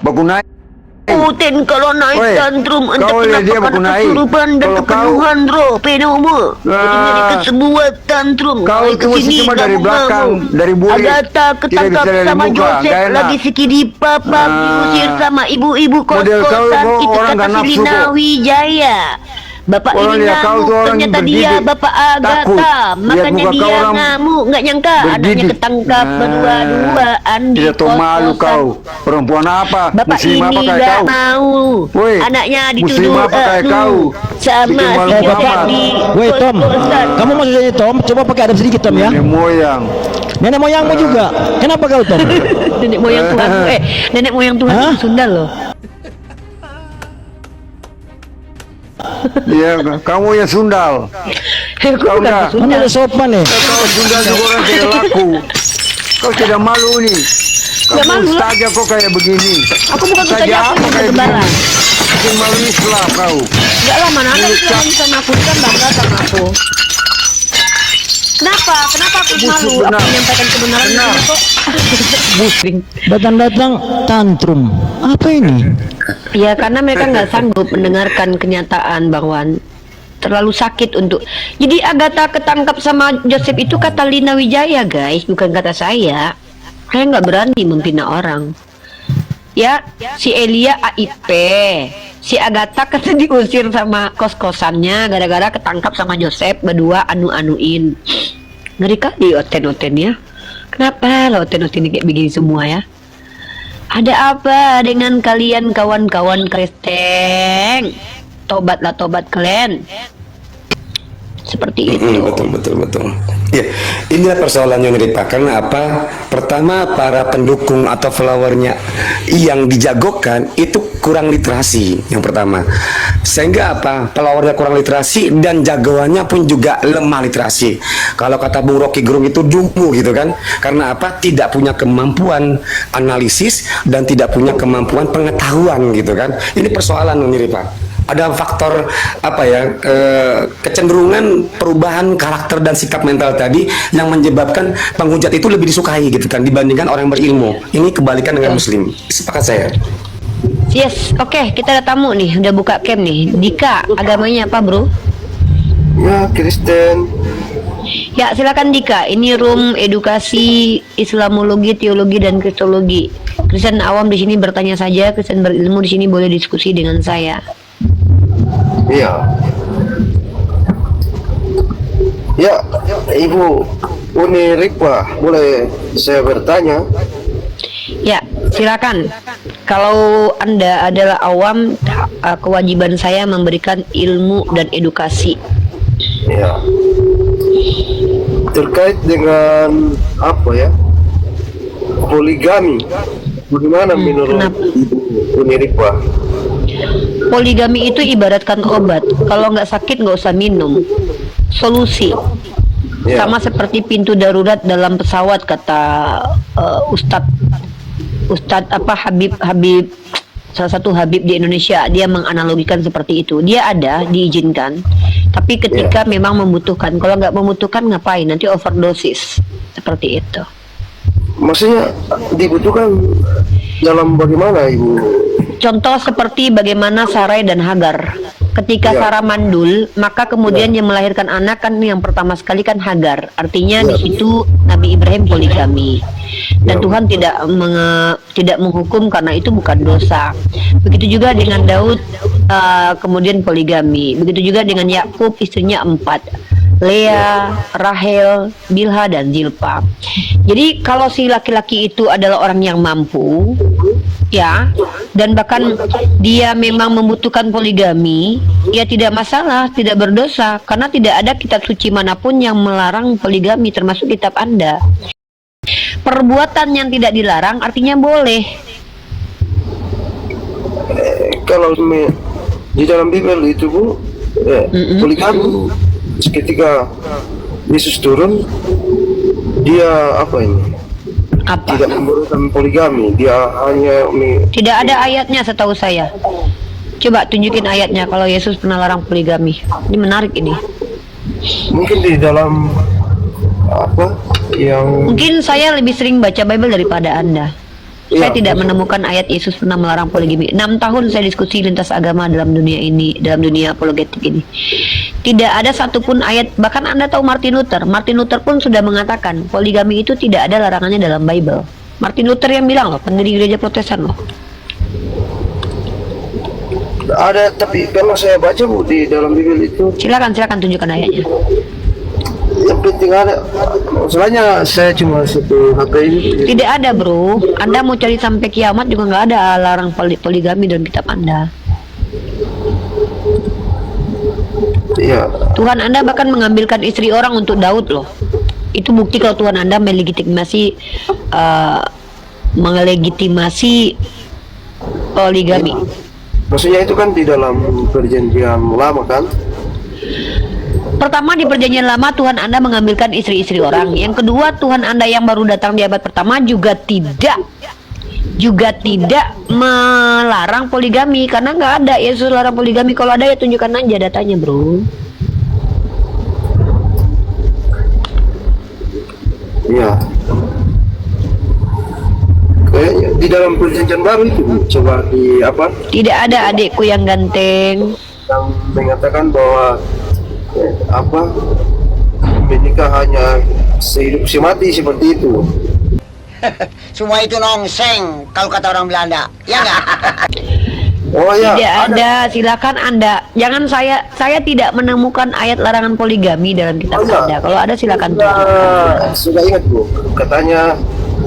baku naik. Uten kalau naik Woi, tantrum entah kau lihat dia kenapa baku karena naik. kesurupan dan Kalau kepenuhan roh penoma. Jadi dari kesebuah tantrum. Kau itu mesti cuma dari belakang, dari buri. Agatha Tidak ketangkap bisa dari sama muka, Joseph gak enak. lagi sikidi papa diusir sama ibu-ibu Model kau kos-kosan itu orang kata gak si nafsu Lina kok. Wijaya. Bapak Orang ini lihat kau ngamuk, tuh orang ternyata dia berdidik. Bapak Takut. Agatha. Lihat Makanya muka kau dia orang ngamuk, nggak nyangka anaknya berdidik. ketangkap berdua-duaan di Tidak tahu malu kos-kosan. kau. Perempuan apa? Bapak Muslim ini apa kayak gak kau? mau Woi, anaknya Muslim dituduh apa kayak kau? sama Bikin si malu Joseph amat. di Woi Tom, kos-kosan. kamu maksudnya Tom? Coba pakai adab sedikit Tom ya. Nenek moyang. Nenek moyangmu juga. Kenapa kau Tom? Nenek moyang Tuhan, nenek moyang Tuhan Hah? itu Sunda loh. Iya, kamu yang sundal. Aku Kau bukan enggak. Sunda. Kamu udah sopan nih. Kau sundal juga orang tidak laku. Kau tidak malu nih. Nggak Kamu malu lah. saja kok kayak begini. Aku bukan Saja saja aku apa yang kayak bertebaran. begini? Bikin malu Islam kau. Enggak lah, mana ada Islam yang bisa ngaku kan bangga sama aku. Kenapa? Kenapa aku Busuk malu? benar. Aku menyampaikan kebenaran di Benar. sini kok. Datang-datang tantrum. Apa ini? Ya karena mereka nggak sanggup mendengarkan kenyataan Bang Wan. Terlalu sakit untuk. Jadi Agatha ketangkap sama Joseph itu kata Lina Wijaya guys, bukan kata saya. Saya nggak berani membina orang. Ya, si Elia AIP, si Agatha kata diusir sama kos-kosannya gara-gara ketangkap sama Joseph berdua anu-anuin. Ngeri kali oten-oten ya. Kenapa lo oten-oten kayak begini semua ya? Ada apa dengan kalian kawan-kawan Kristeng? Tobatlah tobat kalian. Seperti itu. Betul. Ya, inilah persoalannya Niripa. Karena apa? Pertama, para pendukung atau followernya yang dijagokan itu kurang literasi. Yang pertama, sehingga apa? Followernya kurang literasi dan jagoannya pun juga lemah literasi. Kalau kata Bung Rocky Gerung itu dungu gitu kan? Karena apa? Tidak punya kemampuan analisis dan tidak punya kemampuan pengetahuan gitu kan? Ini persoalan Niripa. Ada faktor apa ya, kecenderungan perubahan karakter dan sikap mental tadi yang menyebabkan penghujat itu lebih disukai gitu kan dibandingkan orang yang berilmu. Ini kebalikan dengan Muslim. Sepakat saya. Yes, oke, kita ada tamu nih, udah buka cam nih. Dika, agamanya apa bro? Ya, Kristen. Ya silakan Dika, ini room edukasi Islamologi, teologi dan kristologi. Kristen awam di sini bertanya saja, Kristen berilmu di sini boleh diskusi dengan saya. Iya. Ya, Ibu Uni Rikwa, boleh saya bertanya? Ya, silakan. Kalau Anda adalah awam, kewajiban saya memberikan ilmu dan edukasi. Ya. Terkait dengan apa ya? Poligami. Bagaimana menurut kenapa? Ibu Uni Rikwa? Poligami itu ibaratkan obat. Kalau nggak sakit nggak usah minum. Solusi. Ya. Sama seperti pintu darurat dalam pesawat kata Ustadz apa Habib salah satu Habib di Indonesia, dia menganalogikan seperti itu. Dia ada diizinkan, tapi ketika memang membutuhkan. Kalau nggak membutuhkan ngapain? Nanti overdosis seperti itu. Maksudnya dibutuhkan dalam bagaimana Ibu? Contoh seperti bagaimana Sarai dan Hagar. Ketika Sarah mandul, maka kemudian yang melahirkan anak kan yang pertama sekali kan Hagar. Artinya di situ Nabi Ibrahim poligami. Dan Tuhan tidak menghukum karena itu bukan dosa. Begitu juga dengan Daud kemudian poligami. Begitu juga dengan Yakub, istrinya 4. Lea, Rahel, Bilha dan Zilpa. Jadi kalau si laki-laki itu adalah orang yang mampu, ya, dan bahkan dia memang membutuhkan poligami, ya tidak masalah, tidak berdosa, karena tidak ada kitab suci manapun yang melarang poligami, termasuk kitab Anda. Perbuatan yang tidak dilarang artinya boleh. Kalau di dalam Bible itu Bu, poligami ketika Yesus turun, dia apa ini? Apa? Tidak memberikan poligami, dia hanya Tidak ada ayatnya setahu saya. Coba tunjukin ayatnya kalau Yesus pernah larang poligami. Ini menarik ini. mungkin di dalam apa yang Mungkin saya lebih sering baca Bible daripada Anda. Saya tidak menemukan ayat Yesus pernah melarang poligami. 6 tahun saya diskusi lintas agama dalam dunia ini, dalam dunia apologetik ini. Tidak ada satupun ayat, bahkan Anda tahu Martin Luther. Martin Luther pun sudah mengatakan poligami itu tidak ada larangannya dalam Bible. Martin Luther yang bilang loh, pendiri gereja Protestan loh. Ada, tapi kalau saya baca Bu di dalam Bible itu, Silakan tunjukkan ayatnya. yang penting ada. Masalahnya saya cuma satu HP ini. Tidak ada, bro. Anda mau cari sampai kiamat juga nggak ada larang poligami dalam kitab Anda. Iya. Tuhan Anda bahkan mengambilkan istri orang untuk Daud loh. Itu bukti kalau Tuhan Anda melegitimasi poligami. Maksudnya itu kan di dalam perjanjian lama kan? Pertama, di perjanjian lama Tuhan Anda mengambilkan istri-istri orang. Yang kedua, Tuhan Anda yang baru datang di abad pertama juga tidak melarang poligami, karena nggak ada Yesus larang poligami. Kalau ada ya tunjukkan aja datanya, bro. Iya. Kayaknya di dalam perjanjian baru itu coba di apa? Tidak ada adikku yang ganteng. Yang mengatakan bahwa menikah hanya sehidup semati seperti itu. Semua itu nongseng kalau kata orang Belanda, ya nggak? Oh ya. Tidak ada. Silakan Anda. Jangan saya tidak menemukan ayat larangan poligami dalam kitab Anda. Kalau ada silakan tunjukkan. Sudah ingat Bu, katanya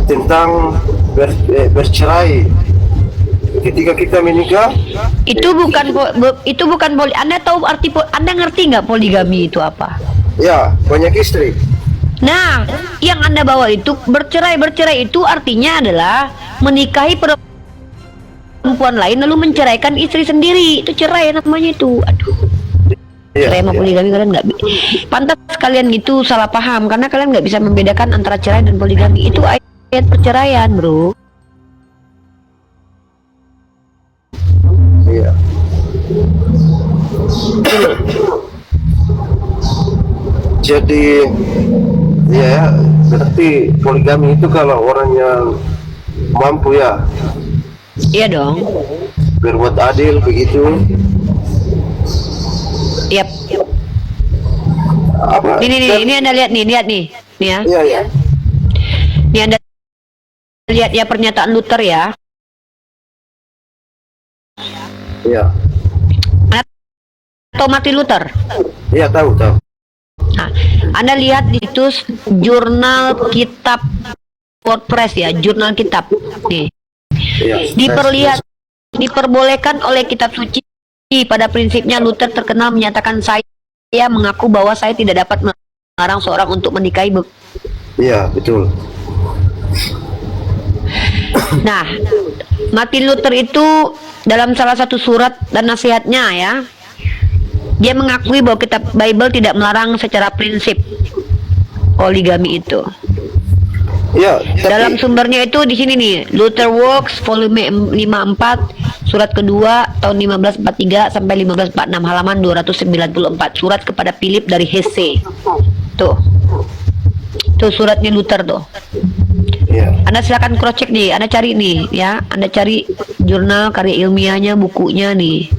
tentang bercerai. Ketika kita menikah, Itu bukan Anda tahu arti Anda ngerti nggak poligami itu apa? ya banyak istri. Nah, yang Anda bawa itu bercerai itu artinya adalah menikahi perempuan lain lalu menceraikan istri sendiri. Itu cerai namanya itu. Aduh. Iya, Cerai sama poligami kalian nggak pantas kalian gitu salah paham, karena kalian nggak bisa membedakan antara cerai dan poligami. Itu ayat perceraian, bro. Iya. Jadi ya berarti poligami itu kalau orang yang mampu ya Iya dong. berbuat adil begitu. Yap. Apa? Ini Anda lihat nih ya. Iya ya. Ini Anda lihat ya pernyataan Luther ya. Iya. Atau Martin Luther. Iya tahu. Nah, Anda lihat di situs jurnal kitab WordPress ya, jurnal kitab. Nih. Iya. Diperbolehkan oleh kitab suci. Pada prinsipnya Luther terkenal menyatakan saya mengaku bahwa saya tidak dapat melarang seorang untuk menikahi. Iya, betul. Nah, Martin Luther itu dalam salah satu surat dan nasihatnya ya, dia mengakui bahwa kitab Bible tidak melarang secara prinsip poligami itu. Iya, Dalam sumbernya itu di sini nih, Luther Works volume 54 surat kedua tahun 1543 sampai 1546 halaman 294, surat kepada Philip dari Hesse. Tuh suratnya Luther tuh. Iya. Anda silakan cross check nih, Anda cari nih ya, Anda cari jurnal karya ilmiahnya, bukunya nih.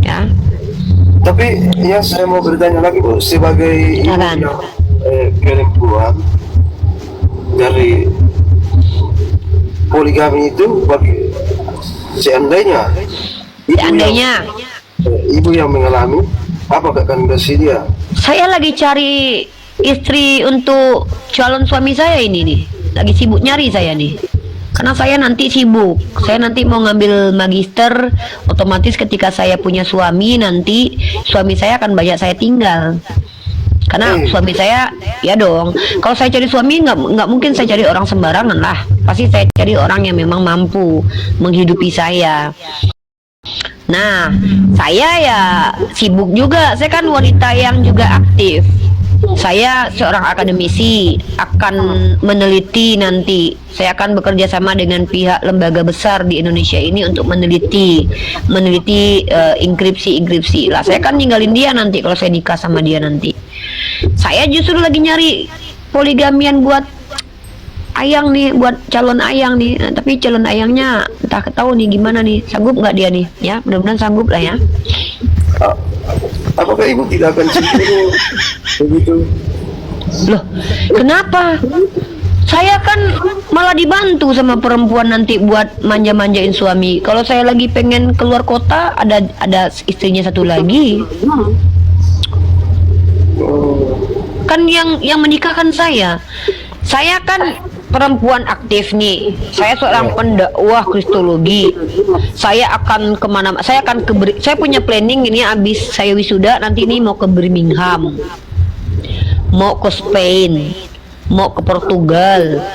Ya. Tapi ya saya mau bertanya lagi Bu, sebagai ibu Jangan. yang perempuan dari poligami itu, bagi seandainya ibu yang mengalami, apakah akan bersedia? Saya lagi cari istri untuk calon suami saya ini nih. Lagi sibuk nyari saya nih. Karena saya nanti sibuk. Saya nanti mau ngambil magister. Otomatis ketika saya punya suami, nanti suami saya akan banyak saya tinggal. Karena suami saya, ya dong. Kalau saya cari suami, nggak mungkin saya cari orang sembarangan lah. Pasti saya cari orang yang memang mampu menghidupi saya. Nah, saya ya sibuk juga. Saya kan wanita yang juga aktif. Saya seorang akademisi, akan meneliti nanti. Saya akan bekerja sama dengan pihak lembaga besar di Indonesia ini untuk meneliti inskripsi lah. Saya kan ninggalin dia nanti kalau saya nikah sama dia nanti. Saya justru lagi nyari poligamian buat ayang nih, buat calon ayang nih. Nah, tapi calon ayangnya entah tahu nih gimana nih, sanggup nggak dia nih? Ya, mudah-mudahan sanggup lah ya. Apakah ibu tidak akan cemburu begitu? Loh, kenapa? Saya kan malah dibantu sama perempuan nanti buat manja-manjain suami. Kalau saya lagi pengen keluar kota, ada istrinya satu lagi. Kan yang menikahkan saya. Saya kan perempuan aktif nih. Saya seorang pendakwah kristologi. Saya akan kemana? Saya punya planning ini abis saya wisuda nanti ini mau ke Birmingham, mau ke Spain, mau ke Portugal,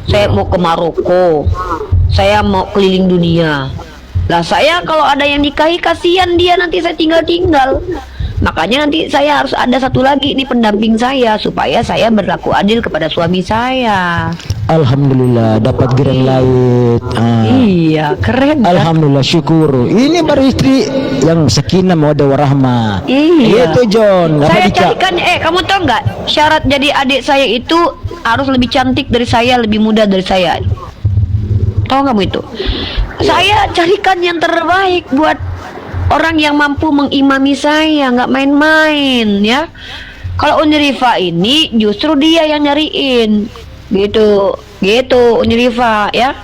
saya mau ke Maroko, saya mau keliling dunia. Lah saya kalau ada yang nikahi kasihan dia, nanti saya tinggal. Makanya nanti saya harus ada satu lagi nih pendamping saya supaya saya berlaku adil kepada suami saya. Alhamdulillah dapat gereng laut. Iya, keren kan? Alhamdulillah syukur. Ini baru istri yang sakinah mawaddah warahmah. Iya. Itu John. Apa Saya Dika? carikan, kamu tahu nggak syarat jadi adik saya itu harus lebih cantik dari saya, lebih muda dari saya. Tahu kamu itu? Saya carikan yang terbaik buat orang yang mampu mengimami saya, nggak main-main ya. Kalau Uni Rifa ini justru dia yang nyariin, gitu Uni Rifa ya.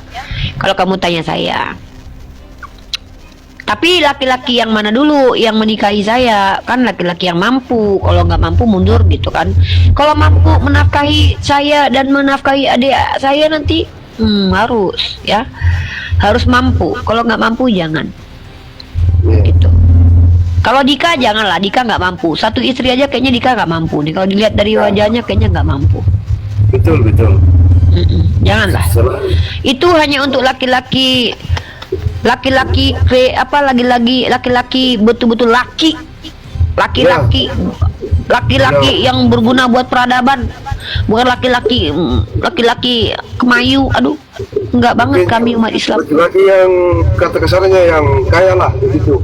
Kalau kamu tanya saya. Tapi laki-laki yang mana dulu yang menikahi saya? Kan laki-laki yang mampu. Kalau nggak mampu mundur gitu kan. Kalau mampu menafkahi saya dan menafkahi adik saya nanti harus ya, harus mampu. Kalau nggak mampu jangan. Gitu. Kalau Dika janganlah, Dika nggak mampu. Satu istri aja kayaknya Dika nggak mampu nih. Kalau dilihat dari wajahnya kayaknya nggak mampu. Betul. Janganlah. Itu hanya untuk laki-laki betul-betul laki-laki yang berguna buat peradaban, bukan laki-laki kemayu. Aduh, enggak banget kami umat Islam. Laki-laki yang kata kasarnya yang kaya lah begitu.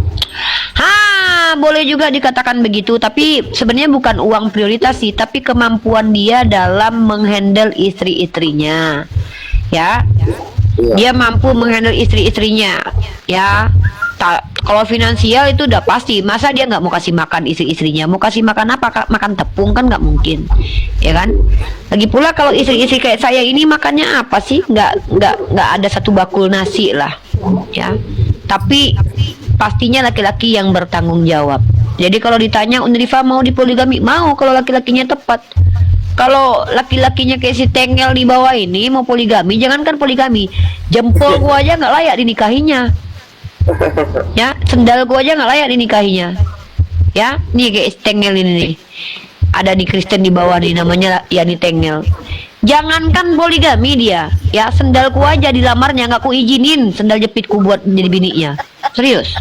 Boleh juga dikatakan begitu, tapi sebenarnya bukan uang prioritas sih, tapi kemampuan dia dalam menghandle istri-istrinya. Ya. Dia mampu menghandle istri-istrinya. Ya. Kalau finansial itu udah pasti. Masa dia nggak mau kasih makan istri-istrinya? Mau kasih makan apa? Makan tepung kan nggak mungkin, ya kan? Lagi pula kalau istri-istri kayak saya ini makannya apa sih? Nggak ada satu bakul nasi lah, ya. Tapi pastinya laki-laki yang bertanggung jawab. Jadi kalau ditanya Unrifa mau dipoligami, mau kalau laki-lakinya tepat. Kalau laki-lakinya kayak si Tengel di bawah ini mau poligami, jangankan poligami, jempol gua aja nggak layak dinikahinya. Ya, sendal gua aja nggak layak dinikahinya. Ya, nih kayak Tengel ini nih. Ada di Kristen di bawah nih namanya Yani Tengel. Jangankan poligami dia, ya sendalku aja dilamarnya nggak ku izinin sendal jepitku buat jadi bininya. Serius.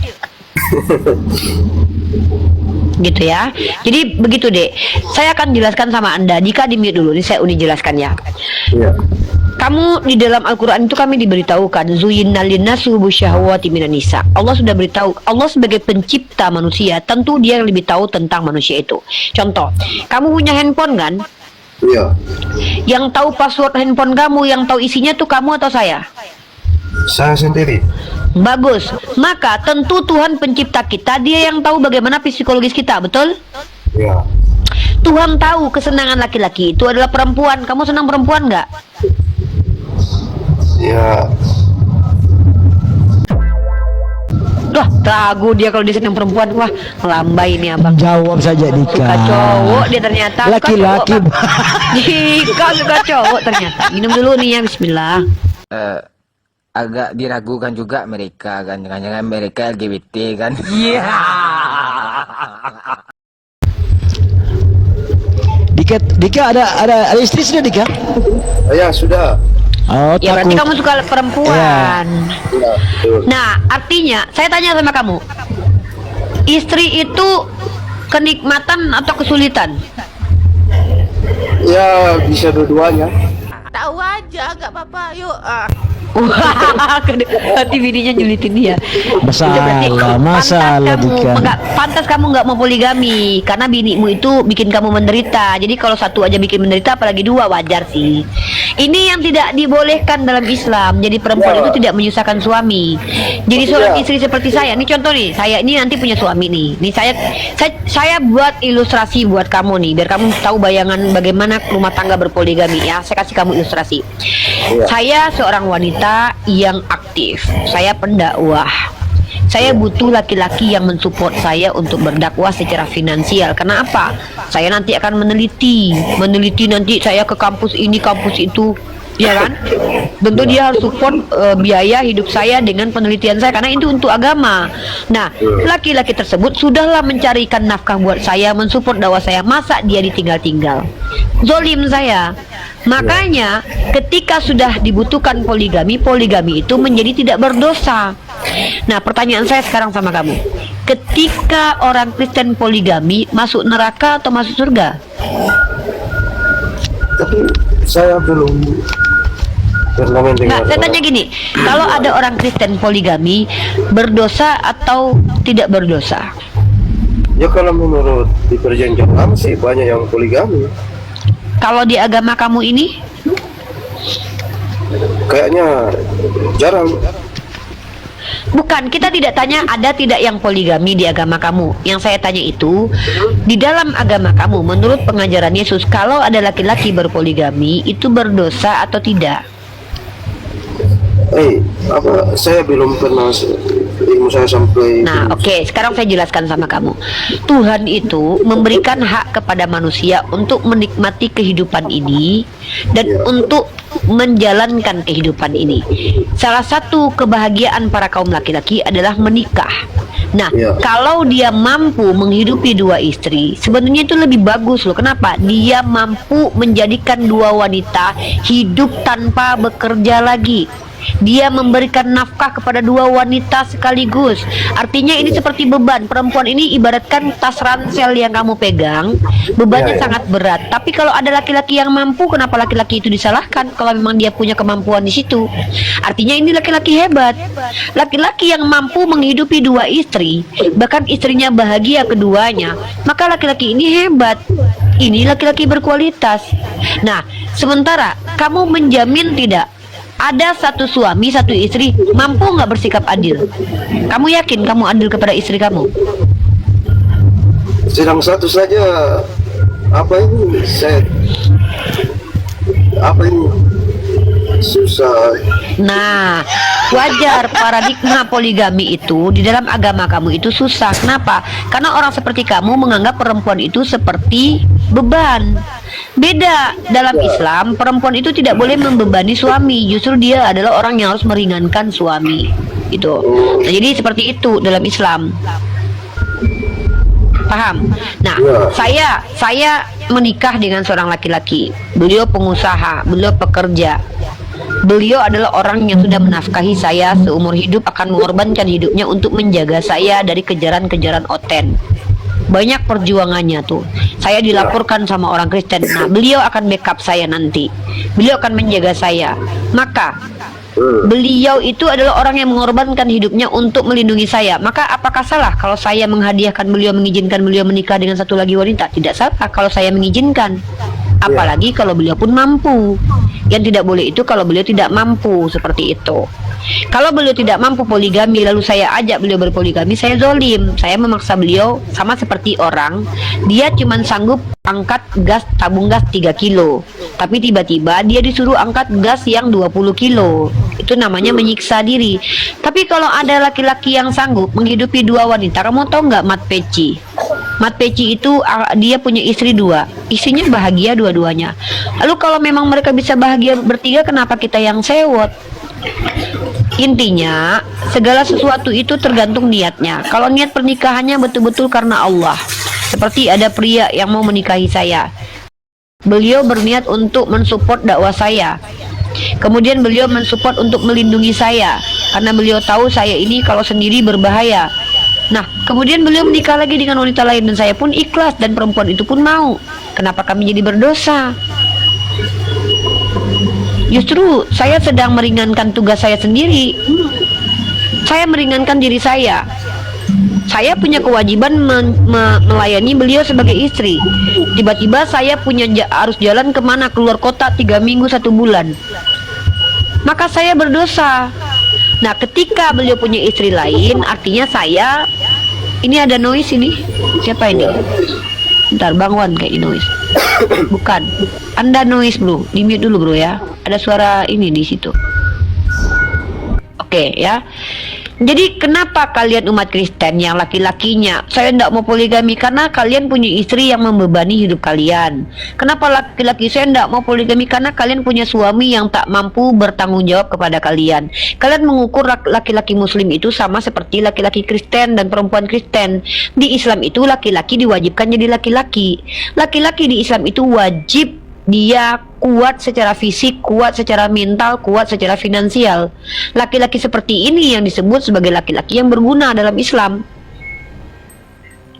Gitu ya. Jadi begitu deh. Saya akan jelaskan sama Anda. Jika di mute dulu, ini saya Uni jelaskan ya. Iya. Kamu di dalam Al-Quran itu kami diberitahukan Zuyinnal linnasu syahwati minan nisa. Allah sudah beritahu, Allah sebagai pencipta manusia, tentu dia yang lebih tahu tentang manusia itu. Contoh, kamu punya handphone kan? Iya. Yang tahu password handphone kamu, yang tahu isinya tuh kamu atau saya? Saya sendiri. Bagus. Maka tentu Tuhan pencipta kita, dia yang tahu bagaimana psikologis kita, betul? Iya. Tuhan tahu kesenangan laki-laki itu adalah perempuan. Kamu senang perempuan nggak? Ya. Wah, ragu dia kalau dia senang perempuan. Wah, melambai ini abang. Jawab saja Dika. Suka cowok dia ternyata. Laki-laki. Dika suka cowok ternyata. Minum dulu nih ya, bismillah. Agak diragukan juga mereka kan, jangan-jangan mereka LGBT kan. Iya. Dika ada istri sudah Dika? Ya sudah. Oh, Ya berarti takut. kamu suka perempuan. Ya, betul. Nah, artinya saya tanya sama kamu. Istri itu kenikmatan atau kesulitan? Ya bisa dua-duanya. Tahu aja, nggak apa-apa. Yuk. Wah, berarti bininya julitin dia. Masalah Dika. Pantas kamu nggak mau poligami karena binimu itu bikin kamu menderita. Jadi kalau satu aja bikin menderita, apalagi dua, wajar sih. Ini yang tidak dibolehkan dalam Islam. Jadi perempuan itu tidak menyusahkan suami. Jadi seorang istri seperti saya, ini contoh nih, saya ini nanti punya suami nih. Nih saya buat ilustrasi buat kamu nih, biar kamu tahu bayangan bagaimana rumah tangga berpoligami ya. Saya kasih kamu ilustrasi. Saya seorang wanita yang aktif. Saya pendakwah. Saya butuh laki-laki yang mensupport saya untuk berdakwah secara finansial. Karena apa? Saya nanti akan meneliti nanti saya ke kampus ini, kampus itu, ya kan? Tentu dia harus support biaya hidup saya dengan penelitian saya, karena itu untuk agama. Nah, laki-laki tersebut sudahlah mencarikan nafkah buat saya, mensupport dakwah saya. Masa dia ditinggal-tinggal? Zolim saya. Makanya ketika sudah dibutuhkan poligami itu menjadi tidak berdosa. Nah, pertanyaan saya sekarang sama kamu, ketika orang Kristen poligami, masuk neraka atau masuk surga? Tapi saya belum pernah mendengar. Nah, saya tanya gini, kalau ada orang Kristen poligami, berdosa atau tidak berdosa? Ya kalau menurut di perjanjian lama sih banyak yang poligami. Kalau di agama kamu ini? Kayaknya jarang. Bukan, kita tidak tanya ada tidak yang poligami di agama kamu. Yang saya tanya itu, di dalam agama kamu, menurut pengajaran Yesus, kalau ada laki-laki berpoligami, itu berdosa atau tidak? Saya belum pernah ilmu saya sampai. Nah, oke, sekarang saya jelaskan sama kamu. Tuhan itu memberikan hak kepada manusia untuk menikmati kehidupan ini dan untuk menjalankan kehidupan ini. Salah satu kebahagiaan para kaum laki-laki adalah menikah. Nah, kalau dia mampu menghidupi dua istri, sebenarnya itu lebih bagus loh. Kenapa? Dia mampu menjadikan dua wanita hidup tanpa bekerja lagi. Dia memberikan nafkah kepada dua wanita sekaligus. Artinya ini seperti beban. Perempuan ini ibaratkan tas ransel yang kamu pegang, bebannya sangat berat. Tapi kalau ada laki-laki yang mampu, kenapa laki-laki itu disalahkan kalau memang dia punya kemampuan di situ? Artinya ini laki-laki hebat. Laki-laki yang mampu menghidupi dua istri, bahkan istrinya bahagia keduanya, maka laki-laki ini hebat. Ini laki-laki berkualitas. Nah, sementara kamu menjamin tidak ada satu suami, satu istri mampu nggak bersikap adil? Kamu yakin kamu adil kepada istri kamu? Sedang satu saja. Apa ini susah. Nah, wajar paradigma poligami itu di dalam agama kamu itu susah. Kenapa? Karena orang seperti kamu menganggap perempuan itu seperti beban. Beda, dalam Islam perempuan itu tidak boleh membebani suami. Justru dia adalah orang yang harus meringankan suami. Itu. Nah, jadi seperti itu dalam Islam. Paham? Nah, saya menikah dengan seorang laki-laki. Beliau pengusaha, beliau pekerja. Beliau adalah orang yang sudah menafkahi saya seumur hidup, akan mengorbankan hidupnya untuk menjaga saya dari kejaran-kejaran oten. Banyak perjuangannya tuh. Saya dilaporkan sama orang Kristen. Nah, beliau akan backup saya nanti. Beliau akan menjaga saya. Maka beliau itu adalah orang yang mengorbankan hidupnya untuk melindungi saya. Maka apakah salah kalau saya menghadiahkan beliau, mengizinkan beliau menikah dengan satu lagi wanita? Tidak salah kalau saya mengizinkan. Apalagi kalau beliau pun mampu. Yang tidak boleh itu kalau beliau tidak mampu, seperti itu. Kalau beliau tidak mampu poligami lalu saya ajak beliau berpoligami, saya zolim. Saya memaksa beliau. Sama seperti orang, dia cuma sanggup angkat gas, tabung gas 3 kilo, tapi tiba-tiba dia disuruh angkat gas yang 20 kilo. Itu namanya menyiksa diri. Tapi kalau ada laki-laki yang sanggup menghidupi dua wanita, kamu tahu nggak Mat Peci? Mat Peci itu dia punya istri dua, istrinya bahagia dua-duanya. Lalu kalau memang mereka bisa bahagia bertiga, kenapa kita yang sewot? Intinya segala sesuatu itu tergantung niatnya. Kalau niat pernikahannya betul-betul karena Allah, seperti ada pria yang mau menikahi saya, beliau berniat untuk mensupport dakwah saya. Kemudian beliau mensupport untuk melindungi saya, karena beliau tahu saya ini kalau sendiri berbahaya. Nah, kemudian beliau menikah lagi dengan wanita lain dan saya pun ikhlas dan perempuan itu pun mau. Kenapa kami jadi berdosa? Justru saya sedang meringankan tugas saya sendiri. Saya meringankan diri saya. Saya punya kewajiban melayani beliau sebagai istri. Tiba-tiba saya punya harus jalan kemana, keluar kota 3 minggu 1 bulan. Maka saya berdosa. Nah, ketika beliau punya istri lain, artinya saya, ini ada noise ini. Siapa ini? Bentar, Bang Wan kayak noise. Bukan. Anda noise, bro. Di mute dulu, bro ya. Ada suara ini di situ. Oke, ya. Jadi kenapa kalian umat Kristen yang laki-lakinya saya tidak mau poligami? Karena kalian punya istri yang membebani hidup kalian. Kenapa laki-laki saya tidak mau poligami? Karena kalian punya suami yang tak mampu bertanggung jawab kepada kalian. Kalian mengukur laki-laki muslim itu sama seperti laki-laki Kristen dan perempuan Kristen. Di Islam itu laki-laki diwajibkan jadi laki-laki. Laki-laki di Islam itu wajib dia kuat secara fisik, kuat secara mental, kuat secara finansial. Laki-laki seperti ini yang disebut sebagai laki-laki yang berguna dalam Islam.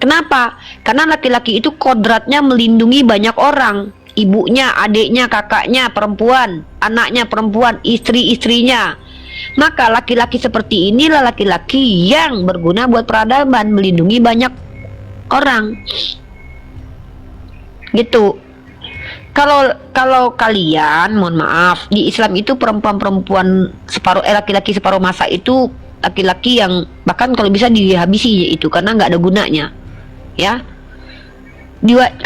Kenapa? Karena laki-laki itu kodratnya melindungi banyak orang. Ibunya, adiknya, kakaknya perempuan, anaknya perempuan, istri-istrinya. Maka laki-laki seperti inilah laki-laki yang berguna buat peradaban, melindungi banyak orang. Gitu. Kalau kalian, mohon maaf, di Islam itu perempuan-perempuan separuh laki-laki separuh masa itu laki-laki yang bahkan kalau bisa dihabisi itu karena nggak ada gunanya, ya.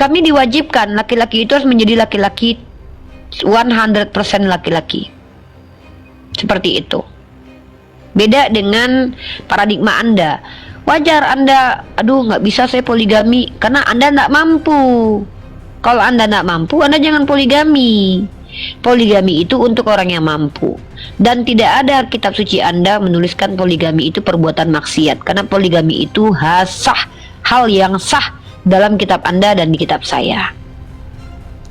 Kami diwajibkan laki-laki itu harus menjadi laki-laki 100% laki-laki, seperti itu. Beda dengan paradigma Anda. Wajar Anda, aduh nggak bisa saya poligami karena Anda nggak mampu. Kalau Anda tidak mampu, Anda jangan poligami. Poligami itu untuk orang yang mampu. Dan tidak ada kitab suci Anda menuliskan poligami itu perbuatan maksiat. Karena poligami itu hal yang sah dalam kitab Anda dan di kitab saya.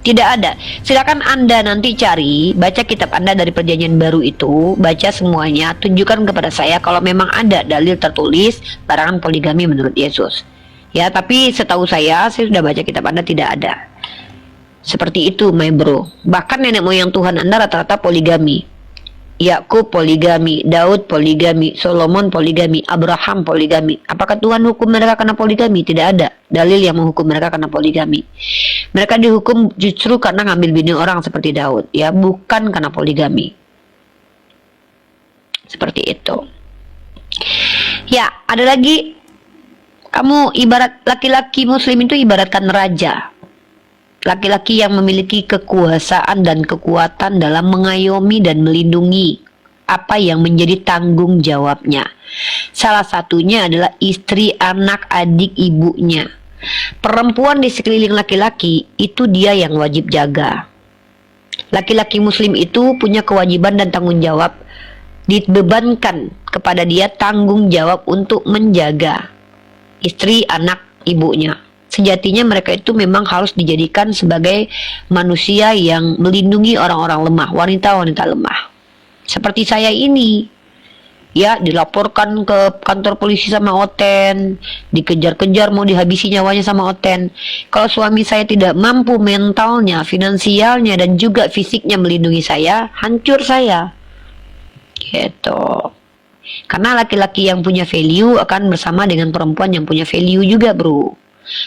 Tidak ada. Silakan Anda nanti cari, baca kitab Anda dari perjanjian baru itu, baca semuanya, tunjukkan kepada saya kalau memang ada dalil tertulis larangan poligami menurut Yesus. Ya, tapi setahu saya sudah baca kitab Anda tidak ada. Seperti itu, my bro. Bahkan nenek moyang Tuhan Anda rata-rata poligami. Yakub poligami, Daud poligami, Solomon poligami, Abraham poligami. Apakah Tuhan hukum mereka karena poligami? Tidak ada dalil yang menghukum mereka karena poligami. Mereka dihukum justru karena ngambil bini orang seperti Daud, ya, bukan karena poligami. Seperti itu. Ya, ada lagi. Kamu ibarat laki-laki muslim itu ibaratkan raja. Laki-laki yang memiliki kekuasaan dan kekuatan dalam mengayomi dan melindungi apa yang menjadi tanggung jawabnya. Salah satunya adalah istri, anak, adik, ibunya. Perempuan di sekeliling laki-laki itu dia yang wajib jaga. Laki-laki muslim itu punya kewajiban dan tanggung jawab. Dibebankan kepada dia tanggung jawab untuk menjaga istri, anak, ibunya. Sejatinya mereka itu memang harus dijadikan sebagai manusia yang melindungi orang-orang lemah, wanita-wanita lemah. Seperti saya ini, ya, dilaporkan ke kantor polisi sama Oten, dikejar-kejar mau dihabisi nyawanya sama Oten. Kalau suami saya tidak mampu mentalnya, finansialnya, dan juga fisiknya melindungi saya, hancur saya. Gitu. Karena laki-laki yang punya value akan bersama dengan perempuan yang punya value juga, bro.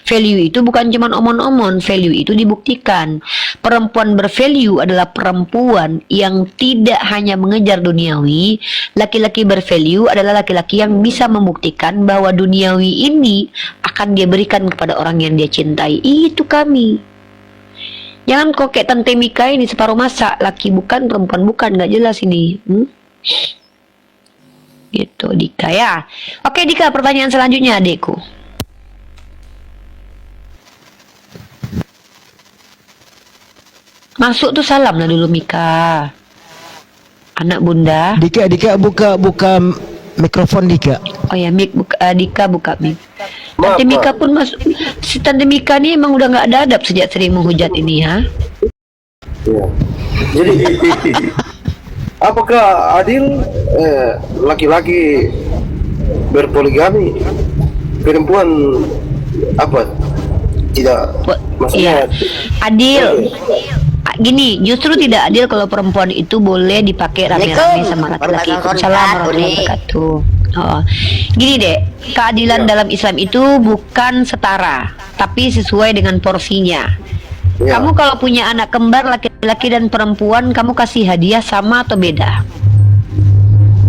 Value itu bukan cuma omon-omon, value itu dibuktikan. Perempuan bervalue adalah perempuan yang tidak hanya mengejar duniawi. Laki-laki bervalue adalah laki-laki yang bisa membuktikan bahwa duniawi ini akan dia berikan kepada orang yang dia cintai. Itu kami. Jangan kok kayak Tante Mika ini separuh masa, laki bukan, perempuan bukan, nggak jelas ini. Gitu, Dika ya. Oke Dika, pertanyaan selanjutnya adekku. Masuk tuh salam lah dulu Mika. Anak bunda. Dika buka mikrofon Dika. Oh ya, Dika buka mic. Tante Mika pun masuk. Si Tante Mika nih emang udah nggak ada adab sejak sering menghujat ini ya. Ya. Jadi apakah adil laki-laki berpoligami, perempuan apa tidak? Maksudnya iya. Adil. gini, justru tidak adil kalau perempuan itu boleh dipakai rame-rame sama laki-laki. Waalaikumsalam warahmatullahi wabarakatuh. Oh, gini deh, keadilan dalam Islam itu bukan setara, tapi sesuai dengan porsinya. Ya. Kamu kalau punya anak kembar laki-laki dan perempuan, kamu kasih hadiah sama atau beda?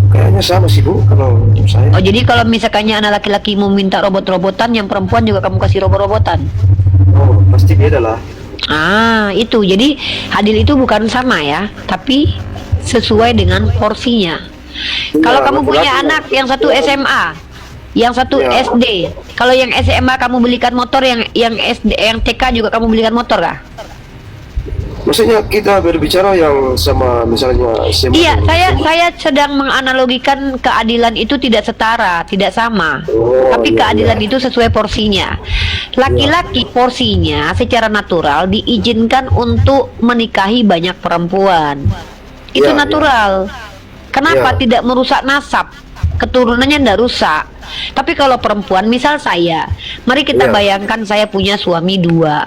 Kayaknya sama sih Bu, kalau untuk saya. Oh, jadi kalau misalkannya anak laki-laki mau minta robot-robotan, yang perempuan juga kamu kasih robot-robotan? Oh, pasti beda lah. Ah, itu. Jadi adil itu bukan sama ya, tapi sesuai dengan porsinya. Kalau kamu punya anak yang satu SMA, yang satu Ya. SD, kalau yang SMA kamu belikan motor, yang SD, yang TK juga kamu belikan motor kah? Maksudnya kita berbicara yang sama misalnya SMA. Iya, saya sedang menganalogikan keadilan itu tidak setara, tidak sama. Oh, Tapi iya, keadilan iya. itu sesuai porsinya. Laki-laki porsinya secara natural diizinkan untuk menikahi banyak perempuan. Itu Iya, natural. Kenapa Iya. tidak merusak nasab? Keturunannya tidak rusak. Tapi kalau perempuan, misal saya, mari kita Iya. bayangkan saya punya suami 2.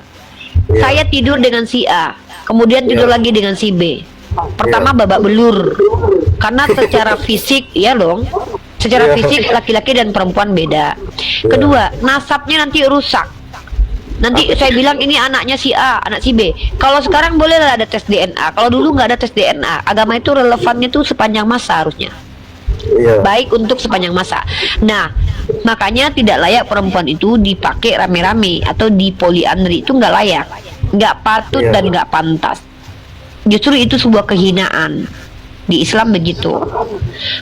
Iya. Saya tidur dengan si A, kemudian tidur Iya. lagi dengan si B. Pertama babak belur, karena secara fisik ya dong, secara Iya. fisik laki-laki dan perempuan beda. Kedua, nasabnya nanti rusak. Nanti saya bilang ini anaknya si A, anak si B. Kalau sekarang boleh lah ada tes DNA. Kalau dulu nggak ada tes DNA. Agama itu relevannya tuh sepanjang masa harusnya. Iya. Baik untuk sepanjang masa. Nah, makanya tidak layak perempuan itu dipakai rame-rame atau di poliandri, itu nggak layak, nggak patut Iya. dan nggak pantas. Justru itu sebuah kehinaan. Di Islam begitu.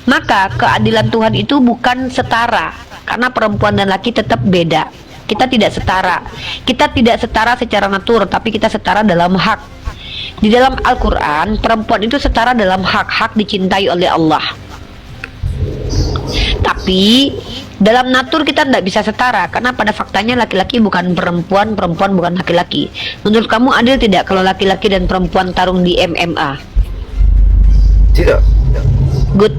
Maka keadilan Tuhan itu bukan setara, karena perempuan dan laki tetap beda. Kita tidak setara. Kita tidak setara secara natur, tapi kita setara dalam hak. Di dalam Al-Quran, perempuan itu setara dalam hak dicintai oleh Allah. Tapi dalam natur kita tidak bisa setara, karena pada faktanya laki-laki bukan perempuan, perempuan bukan laki-laki. Menurut kamu adil tidak kalau laki-laki dan perempuan tarung di MMA? Tidak. Good.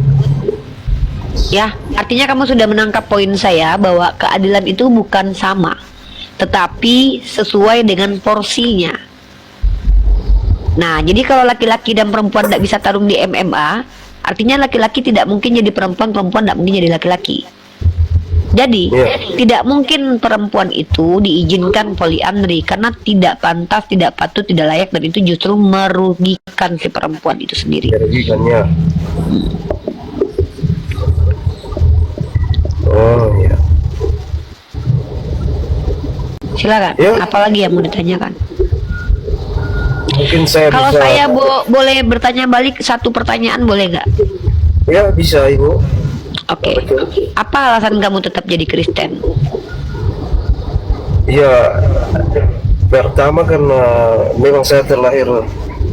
Ya, artinya kamu sudah menangkap poin saya bahwa keadilan itu bukan sama, tetapi sesuai dengan porsinya. Nah, jadi kalau laki-laki dan perempuan tidak bisa tarung di MMA, artinya laki-laki tidak mungkin jadi perempuan, perempuan tidak mungkin jadi laki-laki. Jadi, tidak mungkin perempuan itu diizinkan poliandri, karena tidak pantas, tidak patut, tidak layak, dan itu justru merugikan si perempuan itu sendiri. Merugikannya. Oh iya. Silakan, Ya. apalagi yang mau ditanyakan? Mungkin saya Kalau bisa. saya boleh bertanya balik satu pertanyaan, boleh nggak? Ya bisa Ibu. Oke. Apa alasan kamu tetap jadi Kristen? Ya, pertama karena memang saya terlahir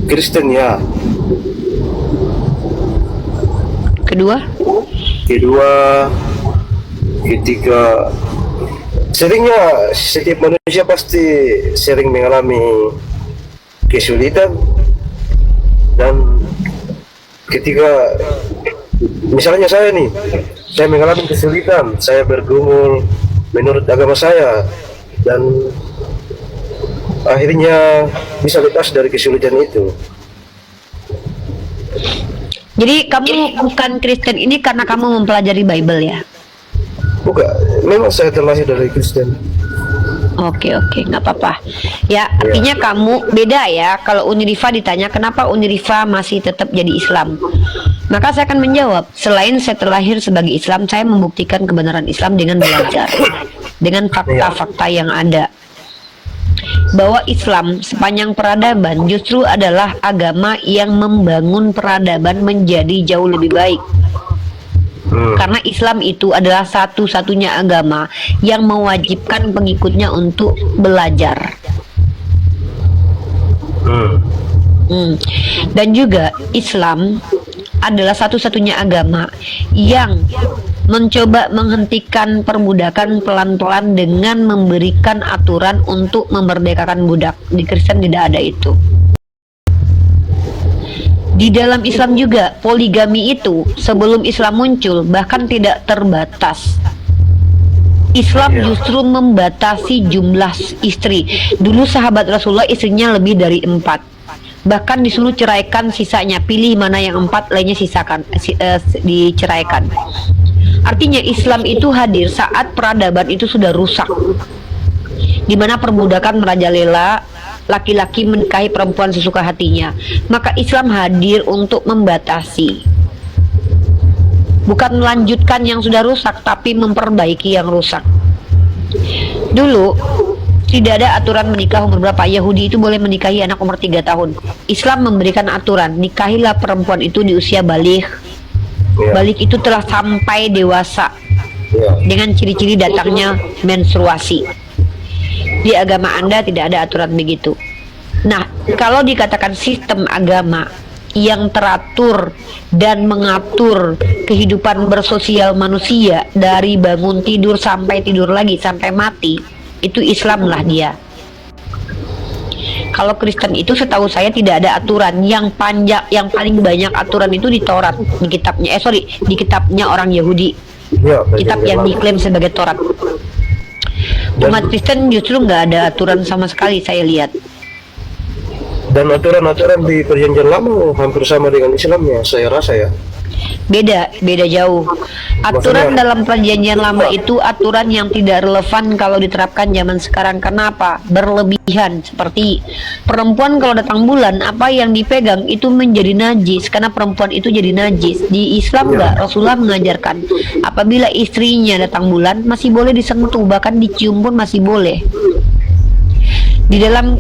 Kristen ya. Kedua? Kedua, ketika seringnya setiap manusia pasti sering mengalami kesulitan, dan ketika misalnya saya mengalami kesulitan, saya bergumul menurut agama saya dan akhirnya bisa lepas dari kesulitan itu. Jadi kamu bukan Kristen ini karena kamu mempelajari Bible ya? Bukan, memang saya terlahir dari Kristen. Oke, nggak apa-apa. Ya, artinya kamu beda ya. Kalau Unirifa ditanya kenapa Unirifa masih tetap jadi Islam, maka saya akan menjawab, selain saya terlahir sebagai Islam, saya membuktikan kebenaran Islam dengan belajar, dengan fakta-fakta yang ada. Bahwa Islam sepanjang peradaban justru adalah agama yang membangun peradaban menjadi jauh lebih baik. Karena Islam itu adalah satu-satunya agama yang mewajibkan pengikutnya untuk belajar. Dan juga Islam adalah satu-satunya agama yang mencoba menghentikan perbudakan pelan-pelan dengan memberikan aturan untuk memerdekakan budak. Di Kristen tidak ada itu. Di dalam Islam juga poligami itu sebelum Islam muncul bahkan tidak terbatas. Islam justru membatasi jumlah istri. Dulu sahabat Rasulullah istrinya lebih dari 4. Bahkan disuruh ceraikan sisanya, pilih mana yang 4, lainnya sisakan, diceraikan. Artinya Islam itu hadir saat peradaban itu sudah rusak, di mana perbudakan merajalela, laki-laki menikahi perempuan sesuka hatinya. Maka Islam hadir untuk membatasi, bukan melanjutkan yang sudah rusak, tapi memperbaiki yang rusak. Dulu tidak ada aturan menikah umur berapa. Yahudi itu boleh menikahi anak umur 3 tahun. Islam memberikan aturan, nikahilah perempuan itu di usia balik. Balik itu telah sampai dewasa, dengan ciri-ciri datangnya menstruasi. Di agama Anda tidak ada aturan begitu. Nah, kalau dikatakan sistem agama yang teratur dan mengatur kehidupan bersosial manusia dari bangun tidur sampai tidur lagi sampai mati, itu Islam lah dia. Kalau Kristen itu setahu saya tidak ada aturan. Yang paling banyak aturan itu di Taurat, di kitabnya di kitabnya orang Yahudi, kitab yang diklaim sebagai Taurat. Umat Kristen justru nggak ada aturan sama sekali, saya lihat. Dan aturan-aturan di perjanjian lama hampir sama dengan Islamnya, saya rasa ya. Beda jauh. Aturan dalam perjanjian lama itu aturan yang tidak relevan kalau diterapkan zaman sekarang. Kenapa? Berlebihan. Seperti perempuan kalau datang bulan, apa yang dipegang itu menjadi najis, karena perempuan itu jadi najis. Di Islam enggak, Rasulullah mengajarkan apabila istrinya datang bulan masih boleh disentuh, bahkan dicium pun masih boleh. Di dalam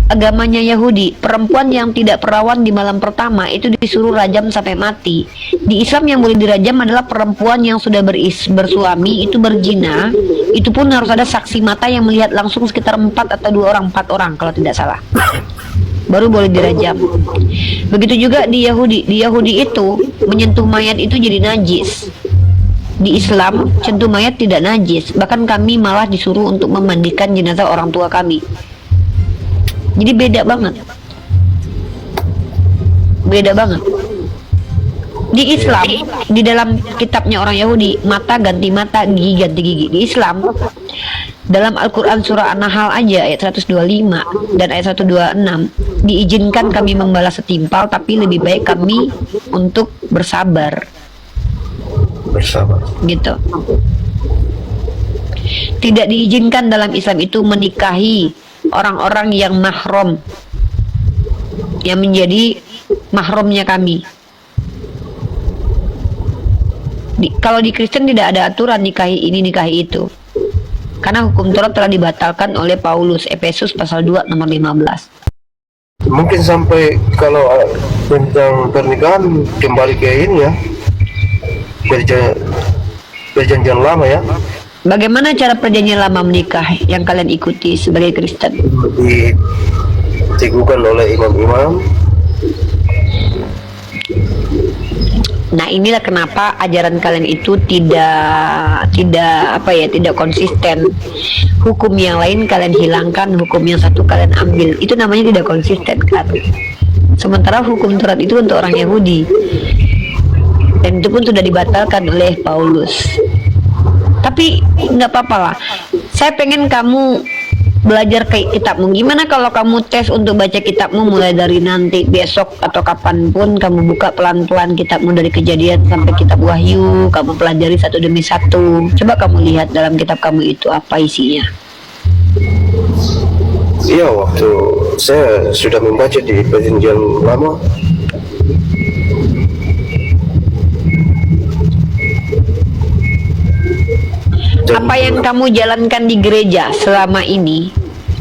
agamanya Yahudi, perempuan yang tidak perawan di malam pertama itu disuruh rajam sampai mati. Di Islam yang boleh dirajam adalah perempuan yang sudah bersuami, itu berzina, itu pun harus ada saksi mata yang melihat langsung sekitar 4 atau 2 orang, 4 orang kalau tidak salah, baru boleh dirajam. Begitu juga di Yahudi. Di Yahudi itu menyentuh mayat itu jadi najis. Di Islam sentuh mayat tidak najis, bahkan kami malah disuruh untuk memandikan jenazah orang tua kami. Jadi beda banget. Di Islam, di dalam kitabnya orang Yahudi, mata ganti mata, gigi ganti gigi. Di Islam, dalam Al-Quran surah An-Nahl aja ayat 125 dan ayat 126, diizinkan kami membalas setimpal, tapi lebih baik kami untuk bersabar. Gitu. Tidak diizinkan dalam Islam itu menikahi orang-orang yang mahram, yang menjadi mahramnya kami. Kalau di Kristen tidak ada aturan nikahi ini nikahi itu, karena hukum Taurat telah dibatalkan oleh Paulus, Efesus pasal 2 nomor 15. Mungkin sampai kalau tentang pernikahan kembali ke ini ya, perjanjian lama ya. Bagaimana cara perjanjian lama menikah yang kalian ikuti sebagai Kristen? Diteguhkan oleh imam-imam. Nah, inilah kenapa ajaran kalian itu tidak konsisten. Hukum yang lain kalian hilangkan, hukum yang satu kalian ambil. Itu namanya tidak konsisten kan. Sementara hukum Taurat itu untuk orang Yahudi, dan itu pun sudah dibatalkan oleh Paulus. Tapi nggak apa-apa lah. Saya pengen kamu belajar kayak kitabmu. Gimana kalau kamu tes untuk baca kitabmu mulai dari nanti besok atau kapanpun, kamu buka pelan-pelan kitabmu dari Kejadian sampai kitab Wahyu, kamu pelajari satu demi satu. Coba kamu lihat dalam kitab kamu itu apa isinya. Iya, waktu saya sudah membaca di perjanjian lama, apa yang kamu jalankan di gereja selama ini,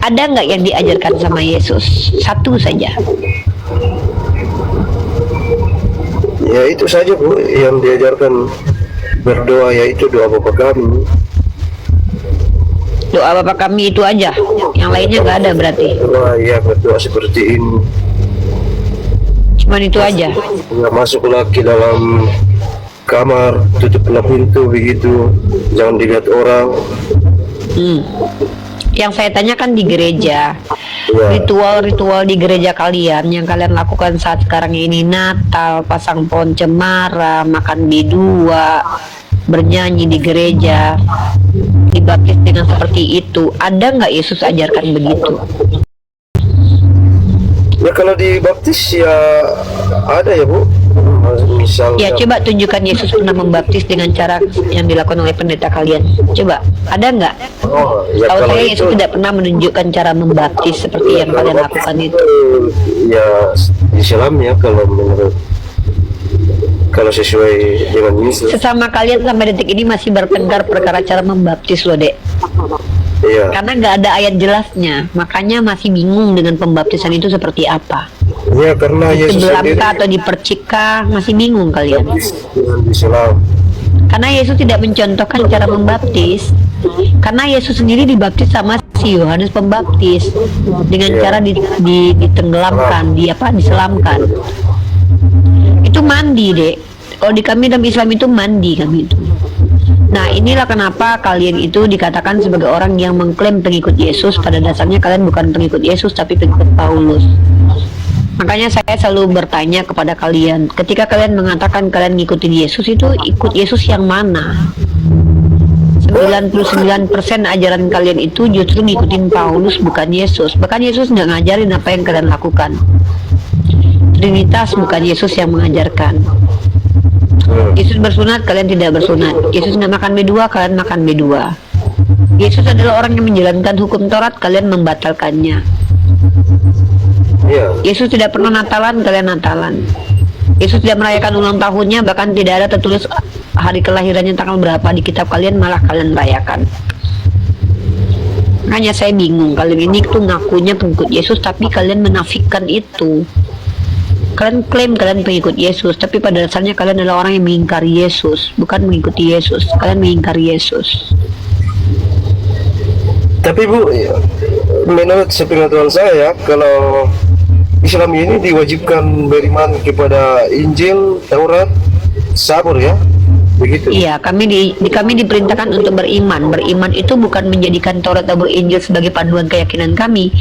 ada nggak yang diajarkan sama Yesus? Satu saja. ya itu saja Bu yang diajarkan, berdoa, yaitu doa Bapa kami. Doa Bapa kami itu aja, yang lainnya nggak ada berarti. Doa, ya berdoa seperti ini. Cuman itu aja. Nggak masuk lagi dalam kamar, tutuplah pintu begitu, jangan dilihat orang. Yang saya tanyakan di gereja, Ya. ritual-ritual di gereja kalian yang kalian lakukan saat sekarang ini, Natal, pasang pohon cemara, makan bidua, bernyanyi di gereja, dibaptis dengan seperti itu, ada nggak Yesus ajarkan begitu? Ya kalau dibaptis ya ada ya Bu. Misal Ya, coba tunjukkan Yesus pernah membaptis dengan cara yang dilakukan oleh pendeta kalian. Coba, ada nggak? oh, ya Tahu kalau saya itu Yesus tidak pernah menunjukkan cara membaptis seperti yang kalian lakukan itu. ya Islam ya kalau menurut kalau sesuai dengan Yesus. Sesama kalian sampai detik ini masih bertengkar perkara cara membaptis loh, Dek. Iya. Karena nggak ada ayat jelasnya, makanya masih bingung dengan pembaptisan itu seperti apa. Ya karena Yesus Sebelah sendiri atau dipercik, masih bingung kalian. baptis dengan Islam. Karena Yesus tidak mencontohkan cara membaptis. Karena Yesus sendiri dibaptis sama si Yohanes Pembaptis dengan cara ditenggelamkan, diselamkan. Itu mandi, Dek. Kalau di kami dalam Islam itu mandi kami itu. Nah, inilah kenapa kalian itu dikatakan sebagai orang yang mengklaim pengikut Yesus. Pada dasarnya kalian bukan pengikut Yesus tapi pengikut Paulus. Makanya saya selalu bertanya kepada kalian, ketika kalian mengatakan kalian ngikutin Yesus, itu ikut Yesus yang mana? 99% ajaran kalian itu justru ngikutin Paulus, bukan Yesus. Bahkan Yesus nggak ngajarin apa yang kalian lakukan. Trinitas bukan Yesus yang mengajarkan. Yesus bersunat, kalian tidak bersunat. Yesus nggak makan B2, kalian makan B2. Yesus adalah orang yang menjalankan hukum Taurat, kalian membatalkannya. Iya. Yesus tidak pernah Natalan, kalian Natalan. Yesus tidak merayakan ulang tahunnya, bahkan tidak ada tertulis hari kelahirannya tanggal berapa di kitab kalian, malah kalian rayakan. Makanya saya bingung, kalian ini tuh ngakunya pengikut Yesus tapi kalian menafikan itu. Kalian klaim kalian pengikut Yesus, tapi pada dasarnya kalian adalah orang yang mengingkari Yesus, bukan mengikuti Yesus. Kalian mengingkari Yesus. Tapi Bu, menurut sepengetahuan saya, kalau Islam ini diwajibkan beriman kepada Injil, Taurat, Zabur ya, begitu. Iya, kami diperintahkan untuk beriman. Beriman itu bukan menjadikan Taurat, Zabur, Injil sebagai panduan keyakinan kami,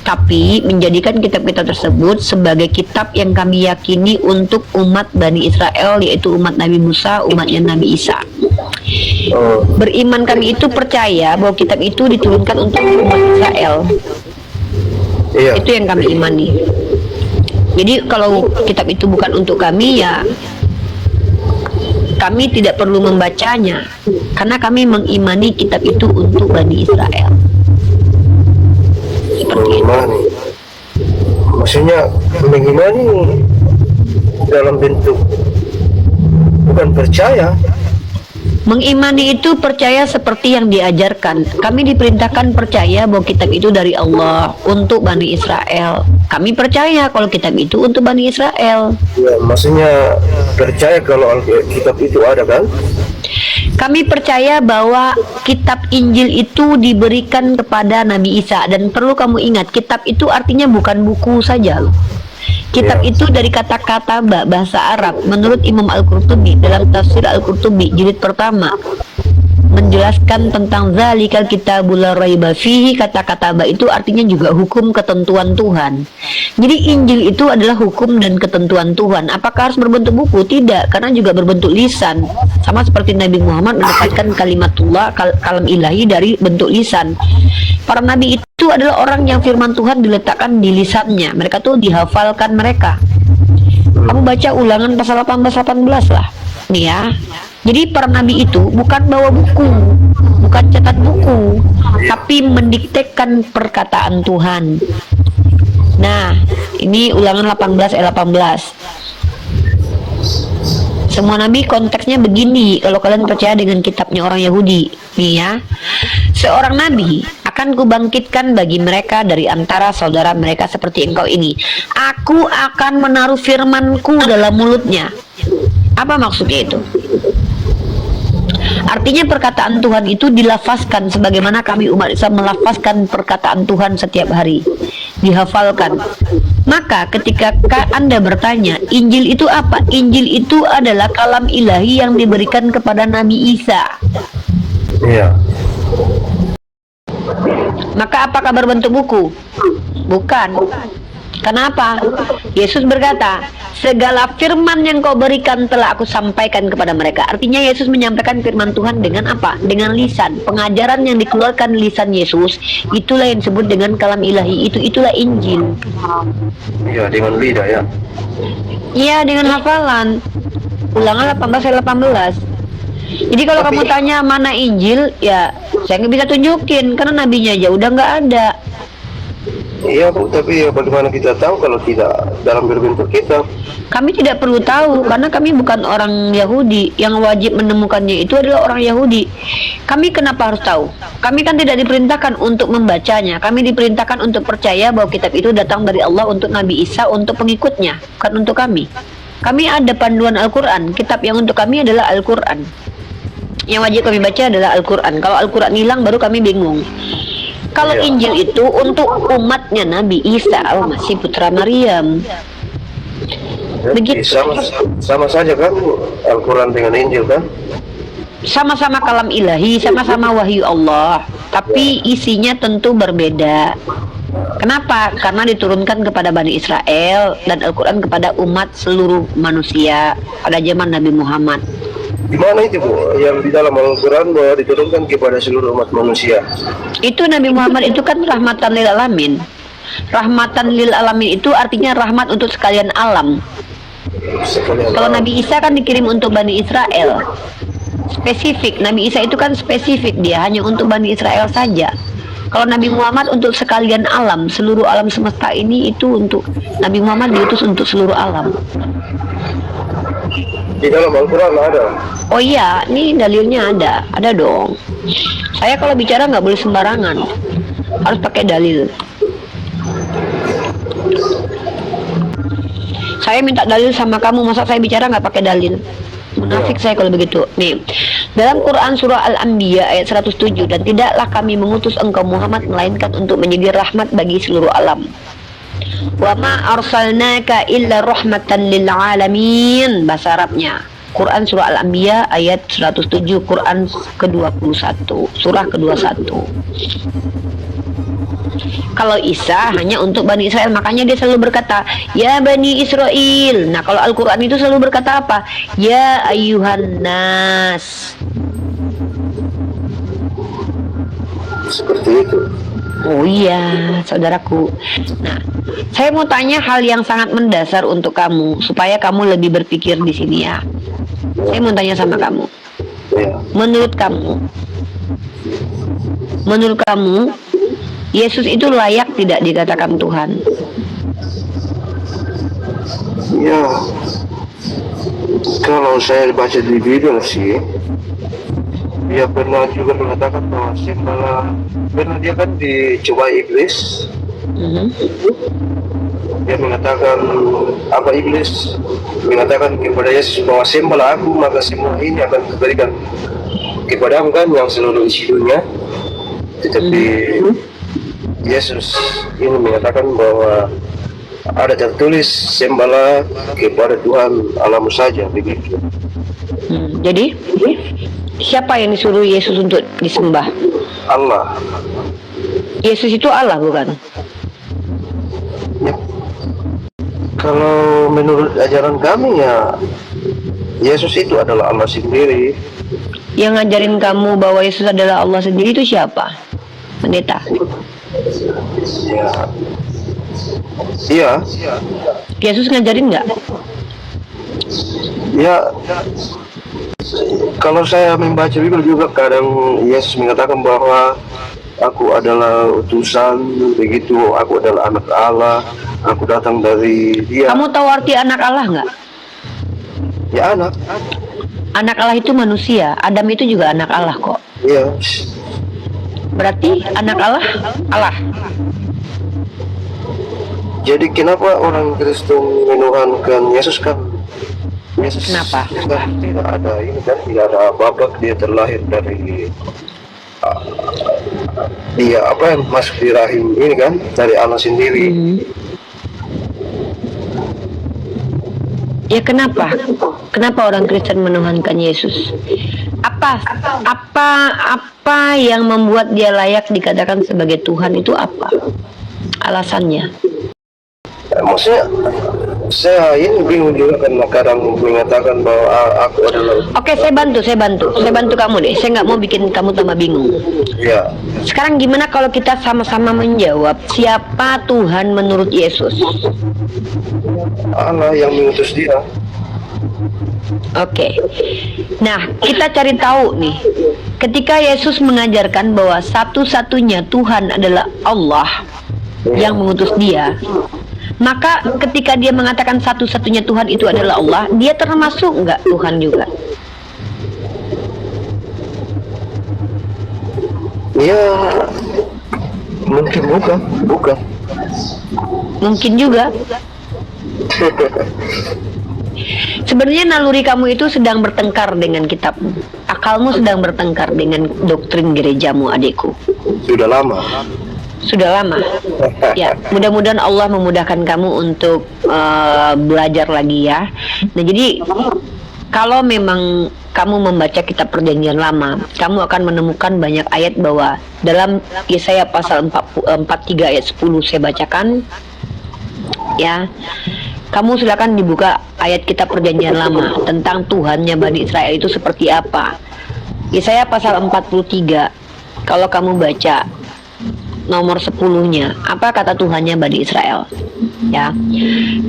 tapi menjadikan kitab-kitab tersebut sebagai kitab yang kami yakini untuk umat Bani Israel, yaitu umat Nabi Musa, umatnya Nabi Isa. Beriman kami itu percaya bahwa kitab itu diturunkan untuk umat Israel. Iya. Itu yang kami imani. Jadi kalau kitab itu bukan untuk kami, ya kami tidak perlu membacanya, karena kami mengimani kitab itu untuk Bani Israel. Seperti itu. Mengimani. Maksudnya mengimani dalam bentuk bukan percaya. Mengimani itu percaya seperti yang diajarkan. Kami diperintahkan percaya bahwa kitab itu dari Allah untuk Bani Israel. Kami percaya kalau kitab itu untuk Bani Israel. Ya, maksudnya percaya kalau kitab itu ada kan? Kami percaya bahwa kitab Injil itu diberikan kepada Nabi Isa. Dan perlu kamu ingat, kitab itu artinya bukan buku saja loh. Kitab itu dari kata-kata bahasa Arab. Menurut Imam Al-Qurtubi dalam tafsir Al-Qurtubi jilid pertama menjelaskan tentang zalikal kitabul la raiba fihi, kata-kata ba itu artinya juga hukum ketentuan Tuhan. Jadi Injil itu adalah hukum dan ketentuan Tuhan. Apakah harus berbentuk buku? Tidak, karena juga berbentuk lisan. Sama seperti Nabi Muhammad mendapatkan kalimatullah, kalam ilahi dari bentuk lisan. Para nabi itu adalah orang yang firman Tuhan diletakkan di lisannya. Mereka tuh dihafalkan mereka. Kamu baca Ulangan pasal 18 lah. Nih ya. Jadi para nabi itu bukan bawa buku, bukan catat buku, tapi mendiktekan perkataan Tuhan. Nah, ini Ulangan 18 ayat 18. Semua nabi konteksnya begini. Kalau kalian percaya dengan kitabnya orang Yahudi, nih ya. Seorang nabi akan kubangkitkan bagi mereka dari antara saudara mereka seperti engkau ini. Aku akan menaruh firmanku dalam mulutnya. Apa maksudnya itu? Artinya perkataan Tuhan itu dilafazkan sebagaimana kami umat Islam melafazkan perkataan Tuhan setiap hari, dihafalkan. Maka ketika Anda bertanya, Injil itu apa? Injil itu adalah kalam ilahi yang diberikan kepada Nabi Isa. Iya. Maka apakah berbentuk buku? Bukan. Kenapa? Yesus berkata, segala firman yang kau berikan telah aku sampaikan kepada mereka. Artinya Yesus menyampaikan firman Tuhan dengan apa? Dengan lisan. Pengajaran yang dikeluarkan lisan Yesus, itulah yang disebut dengan kalam ilahi. Itulah Injil. Ya, dengan lidah ya. Iya, dengan hafalan. Ulangan 18 ayat 18. Jadi kalau kamu tanya mana Injil, ya saya nggak bisa tunjukin karena nabinya aja udah nggak ada. Iya Bu, tapi bagaimana kita tahu kalau tidak dalam berbentuk kitab? Kami tidak perlu tahu karena kami bukan orang Yahudi. Yang wajib menemukannya itu adalah orang Yahudi. Kami kenapa harus tahu? Kami kan tidak diperintahkan untuk membacanya. Kami diperintahkan untuk percaya bahwa kitab itu datang dari Allah untuk Nabi Isa, untuk pengikutnya, bukan untuk kami. Kami ada panduan Al-Quran. Kitab yang untuk kami adalah Al-Quran. Yang wajib kami baca adalah Al-Quran. Kalau Al-Quran hilang baru kami bingung. Kalau Injil itu untuk umatnya Nabi Isa masih putra Maryam. Begitu. Sama saja kan Al-Quran dengan Injil kan? Sama-sama kalam ilahi, sama-sama wahyu Allah, tapi isinya tentu berbeda. Kenapa? Karena diturunkan kepada Bani Israel dan Al-Quran kepada umat seluruh manusia pada zaman Nabi Muhammad. Di mana itu Bu? Yang di dalam Al-Quran bahwa diturunkan kepada seluruh umat manusia. Itu Nabi Muhammad itu kan rahmatan lil alamin. Rahmatan lil alamin itu artinya rahmat untuk sekalian alam. Kalau Nabi Isa kan dikirim untuk Bani Israel. Spesifik, Nabi Isa itu kan spesifik, dia hanya untuk Bani Israel saja. Kalau Nabi Muhammad untuk sekalian alam, seluruh alam semesta ini itu untuk Nabi Muhammad diutus untuk seluruh alam. Di dalam Al-Quran ada. Oh iya, ini dalilnya ada dong. Saya kalau bicara nggak boleh sembarangan, harus pakai dalil. Saya minta dalil sama kamu, masa saya bicara nggak pakai dalil? Munafik saya kalau begitu. Nih, dalam Quran surah Al-Anbiya ayat 107, dan tidaklah kami mengutus engkau Muhammad melainkan untuk menjadi rahmat bagi seluruh alam. Wa ma arsalnaka illa rahmatan lil alamin. Bahasa Arabnya Quran surah Al-Anbiya ayat 107, Quran ke-21, surah ke-21. Kalau Isa hanya untuk Bani Israel, makanya dia selalu berkata ya Bani Israel. Nah kalau Al-Quran itu selalu berkata apa? Ya ayyuhan nas. Seperti itu. Oh iya, saudaraku. Nah, saya mau tanya hal yang sangat mendasar untuk kamu supaya kamu lebih berpikir di sini ya. Saya mau tanya sama kamu. Menurut kamu, Yesus itu layak tidak dikatakan Tuhan? Ya, kalau saya baca di Bible sih, dia pernah juga mengatakan bahwa pernah dia kan dicoba iblis. Dia mengatakan apa, iblis mengatakan kepada Yesus bahwa sembahlah aku maka semua ini akan diberikan kepadamu kan, yang seluruh isi dunia. Tetapi Yesus ini mengatakan bahwa ada tertulis sembahlah kepada Tuhan Allahmu saja, begitu. Jadi siapa yang disuruh Yesus untuk disembah? Allah. Yesus itu Allah bukan? Ya. Kalau menurut ajaran kami ya Yesus itu adalah Allah sendiri. Yang ngajarin kamu bahwa Yesus adalah Allah sendiri itu siapa? Pendeta? Ya. Iya. Yesus ngajarin nggak? Ya. Kalau saya membaca Bible juga kadang Yesus mengatakan bahwa aku adalah utusan, begitu, aku adalah anak Allah, aku datang dari Dia. Kamu tahu arti anak Allah nggak? Ya, anak. Anak Allah itu manusia. Adam itu juga anak Allah kok. Iya. Berarti anak Allah, Allah. Jadi kenapa orang Kristen menuhankan Yesus kan? Yesus Kenapa? kan tidak ada ini kan, tidak ada babak, dia terlahir dari dia apa yang masuk di rahim ini kan, dari Allah sendiri. Ya kenapa? Kenapa orang Kristen menuhankan Yesus? Apa yang membuat dia layak dikatakan sebagai Tuhan itu apa? Alasannya? Maksudnya saya ini bingung juga karena kadang mengatakan bahwa aku adalah. Oke, saya bantu kamu deh. Saya nggak mau bikin kamu tambah bingung. Ya. Sekarang gimana kalau kita sama-sama menjawab siapa Tuhan menurut Yesus? Allah yang mengutus dia. Oke. Nah, kita cari tahu nih. Ketika Yesus mengajarkan bahwa satu-satunya Tuhan adalah Allah yang mengutus dia, maka ketika dia mengatakan satu-satunya Tuhan itu adalah Allah, dia termasuk nggak Tuhan juga? Ya, mungkin bukan. Mungkin juga. Sebenarnya naluri kamu itu sedang bertengkar dengan kitabmu. Akalmu sedang bertengkar dengan doktrin gerejamu, adikku. Sudah lama. Ya, mudah-mudahan Allah memudahkan kamu untuk belajar lagi ya. Nah, jadi kalau memang kamu membaca kitab Perjanjian Lama, kamu akan menemukan banyak ayat bahwa dalam Yesaya pasal 43 ayat 10 saya bacakan ya. Kamu silakan dibuka ayat kitab Perjanjian Lama tentang Tuhannya Bani Israel itu seperti apa. Yesaya pasal 43, kalau kamu baca nomor 10-nya, apa kata Tuhannya Bani Israel? Ya,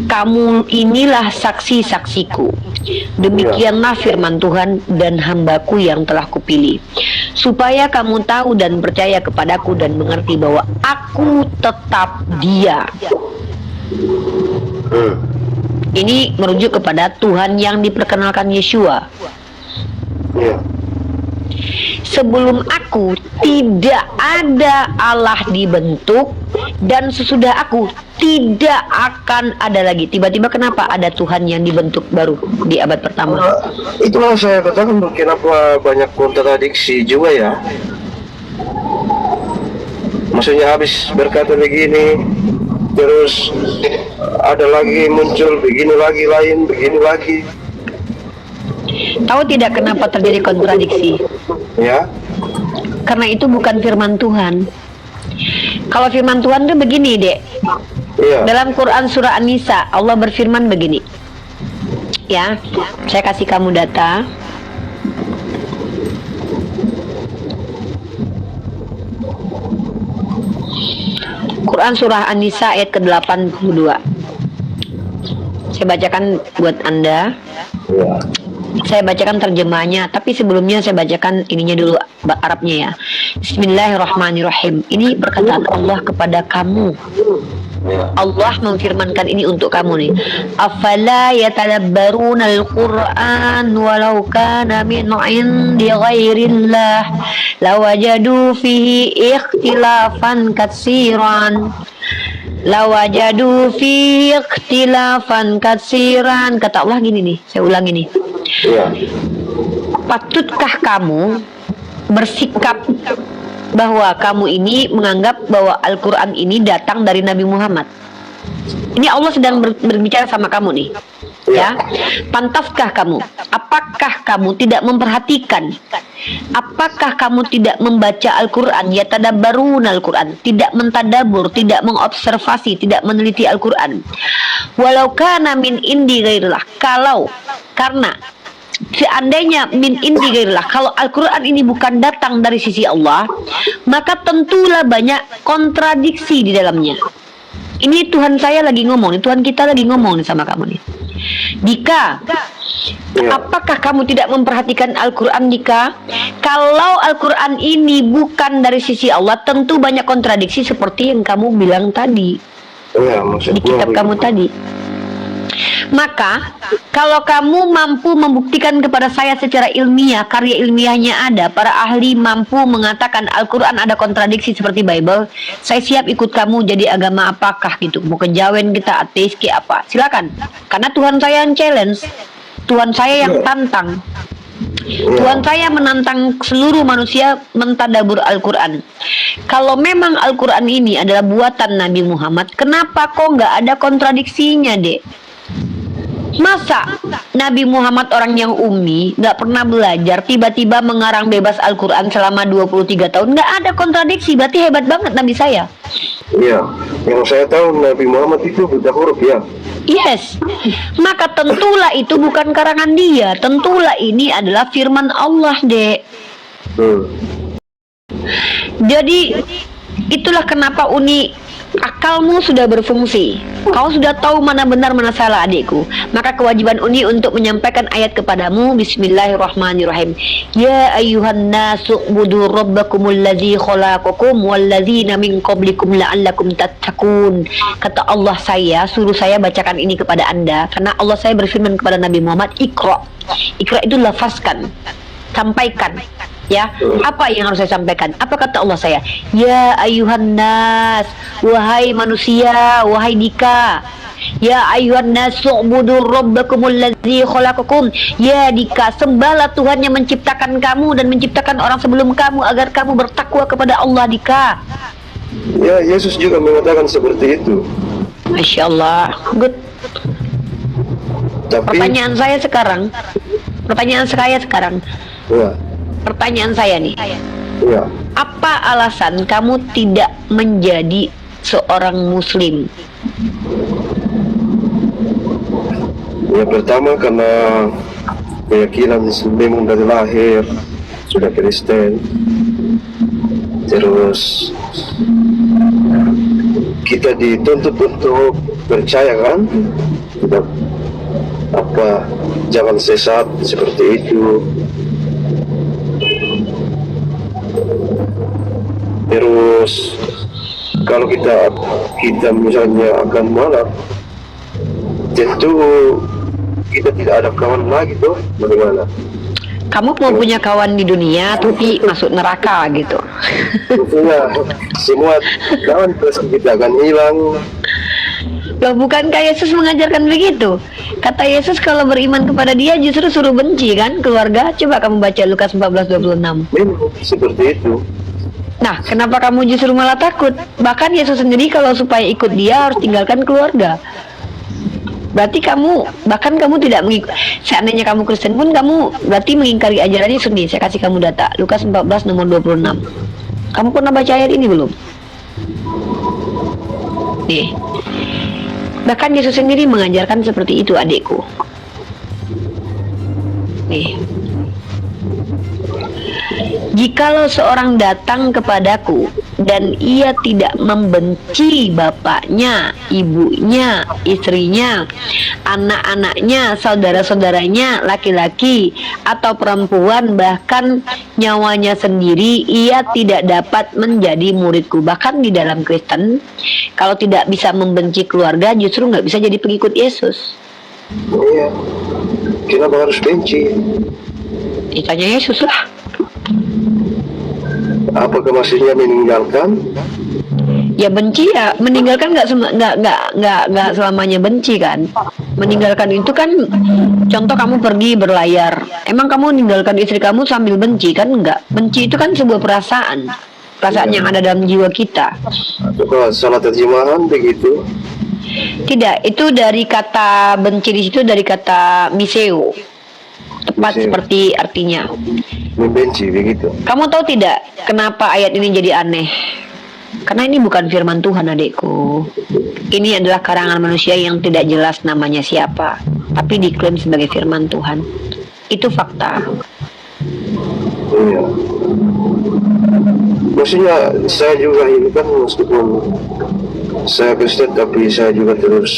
kamu inilah saksi-saksiku. Demikianlah firman Tuhan dan hambaku yang telah kupilih, supaya kamu tahu dan percaya kepadaku dan mengerti bahwa aku tetap Dia. Ini merujuk kepada Tuhan yang diperkenalkan Yeshua. Sebelum aku tidak ada Allah dibentuk, dan sesudah aku tidak akan ada lagi. Tiba-tiba kenapa ada Tuhan yang dibentuk baru di abad pertama? Itulah saya katakan kenapa banyak kontradiksi juga ya. Maksudnya habis berkata begini, terus ada lagi muncul begini lagi, lain begini lagi. Tahu tidak kenapa terjadi kontradiksi? Ya. Karena itu bukan firman Tuhan. Kalau firman Tuhan itu begini, Dek. Iya. Dalam Quran surah An-Nisa, Allah berfirman begini. Ya, saya kasih kamu data. Quran surah An-Nisa ayat ke-82. Saya bacakan buat Anda. Ya. Saya bacakan terjemahnya, tapi sebelumnya saya bacakan ininya dulu, Arabnya ya. Bismillahirrahmanirrahim. Ini perkataan Allah kepada kamu. Allah memfirmankan ini untuk kamu nih. Afala yatadabbaruna al-Qur'an walau kana min 'indi ghairillah lawajadu fihi ikhtilafan katsiran. Lawajadu fihi ikhtilafan katsiran. Kata Allah gini nih, saya ulang ini. Iya. Patutkah kamu bersikap bahwa kamu ini menganggap bahwa Al-Quran ini datang dari Nabi Muhammad? Ini Allah sedang berbicara sama kamu nih, ya. Pantaskah kamu? Apakah kamu tidak memperhatikan? Apakah kamu tidak membaca Al-Quran? Ya tadabbarun Al-Quran, tidak mentadabur, tidak mengobservasi, tidak meneliti Al-Quran. Walau kana min indi ghairillah, karena seandainya min indi ghairillah, kalau Al-Quran ini bukan datang dari sisi Allah, maka tentulah banyak kontradiksi di dalamnya. Ini Tuhan saya lagi ngomong, Tuhan kita lagi ngomong nih sama kamu nih. Dika, apakah kamu tidak memperhatikan Al-Quran, Dika? Kalau Al-Quran ini bukan dari sisi Allah, tentu banyak kontradiksi seperti yang kamu bilang tadi di kitab kamu tadi. Maka kalau kamu mampu membuktikan kepada saya secara ilmiah, karya ilmiahnya ada, para ahli mampu mengatakan Al-Quran ada kontradiksi seperti Bible, saya siap ikut kamu jadi agama apakah gitu. Mau kejawen kita, ateis ke apa, silakan. Karena Tuhan saya yang challenge, Tuhan saya yang tantang. Tuhan saya menantang seluruh manusia mentadabur Al-Quran. Kalau memang Al-Quran ini adalah buatan Nabi Muhammad, kenapa kok nggak ada kontradiksinya, Dek? Masa Nabi Muhammad orang yang ummi, nggak pernah belajar, tiba-tiba mengarang bebas Al-Quran selama 23 tahun? Nggak ada kontradiksi, berarti hebat banget Nabi saya. Iya, yang saya tahu Nabi Muhammad itu buta huruf ya. Yes, maka tentulah itu bukan karangan dia, tentulah ini adalah firman Allah, Dek. Jadi itulah kenapa akalmu sudah berfungsi. Kau sudah tahu mana benar mana salah, adikku. Maka kewajiban Uni untuk menyampaikan ayat kepadamu. Bismillahirrahmanirrahim. Ya ayyuhan nasu budu rabbakumul ladzi khalaqakum walladzina min qablikum la'allakum tattaqun. Kata Allah, suruh saya bacakan ini kepada Anda karena Allah saya berfirman kepada Nabi Muhammad, Iqra. Iqra itu lafazkan, sampaikan. Ya, apa yang harus saya sampaikan? Apa kata Allah saya? Ya ayuhan nas, wahai manusia, wahai Dika. Ya ayuhan nas, u'budu rabbakumul ladzi khalaqakum. Ya Dika, sembahlah Tuhan yang menciptakan kamu dan menciptakan orang sebelum kamu agar kamu bertakwa kepada Allah, Dika. Ya, Yesus juga mengatakan seperti itu. Masya Allah, good. Tapi Pertanyaan saya sekarang, ya, pertanyaan saya nih. ya. Apa alasan kamu tidak menjadi seorang muslim? Yang pertama karena keyakinan memang dari lahir sudah Kristen. Terus kita dituntut untuk percaya kan, tidak jangan sesat seperti itu. Terus kalau kita misalnya akan malam, tentu kita tidak ada kawan lagi tuh, bagaimana? Kamu mau punya kawan di dunia tapi masuk neraka gitu. Tentunya semua kawan pasti kita akan hilang. Loh, bukankah Yesus mengajarkan begitu? Kata Yesus kalau beriman kepada dia justru suruh benci kan keluarga. Coba kamu baca Lukas 14:26. Memang seperti itu. Nah, kenapa kamu justru malah takut? Bahkan Yesus sendiri kalau supaya ikut dia harus tinggalkan keluarga. Berarti bahkan kamu tidak mengikut. Seandainya kamu Kristen pun kamu berarti mengingkari ajaran Yesus nih. Saya kasih kamu data. Lukas 14 nomor 26. Kamu pernah baca ayat ini belum? Nih. Bahkan Yesus sendiri mengajarkan seperti itu, adikku. Nih. Jikalau seorang datang kepadaku dan ia tidak membenci bapaknya, ibunya, istrinya, anak-anaknya, saudara-saudaranya, laki-laki atau perempuan, bahkan nyawanya sendiri, ia tidak dapat menjadi muridku. Bahkan di dalam Kristen, kalau tidak bisa membenci keluarga, justru nggak bisa jadi pengikut Yesus. Iya. Kenapa harus benci? Tanya Yesus lah. Apakah maksudnya meninggalkan? Ya benci ya, meninggalkan nggak selamanya benci kan. Meninggalkan itu kan contoh kamu pergi berlayar. Emang kamu meninggalkan istri kamu sambil benci kan? Enggak. Benci itu kan sebuah perasaan yang ada dalam jiwa kita. Atau salah terjemahan begitu? Tidak, itu dari kata benci di situ dari kata miseo. Tepat Miseo. seperti artinya. Membenci begitu. Kamu tahu tidak kenapa ayat ini jadi aneh? Karena ini bukan firman Tuhan, adikku. Ini adalah karangan manusia yang tidak jelas namanya siapa, tapi diklaim sebagai firman Tuhan. Itu fakta. Iya. Maksudnya saya juga ini kan meskipun saya Kristen tapi saya juga terus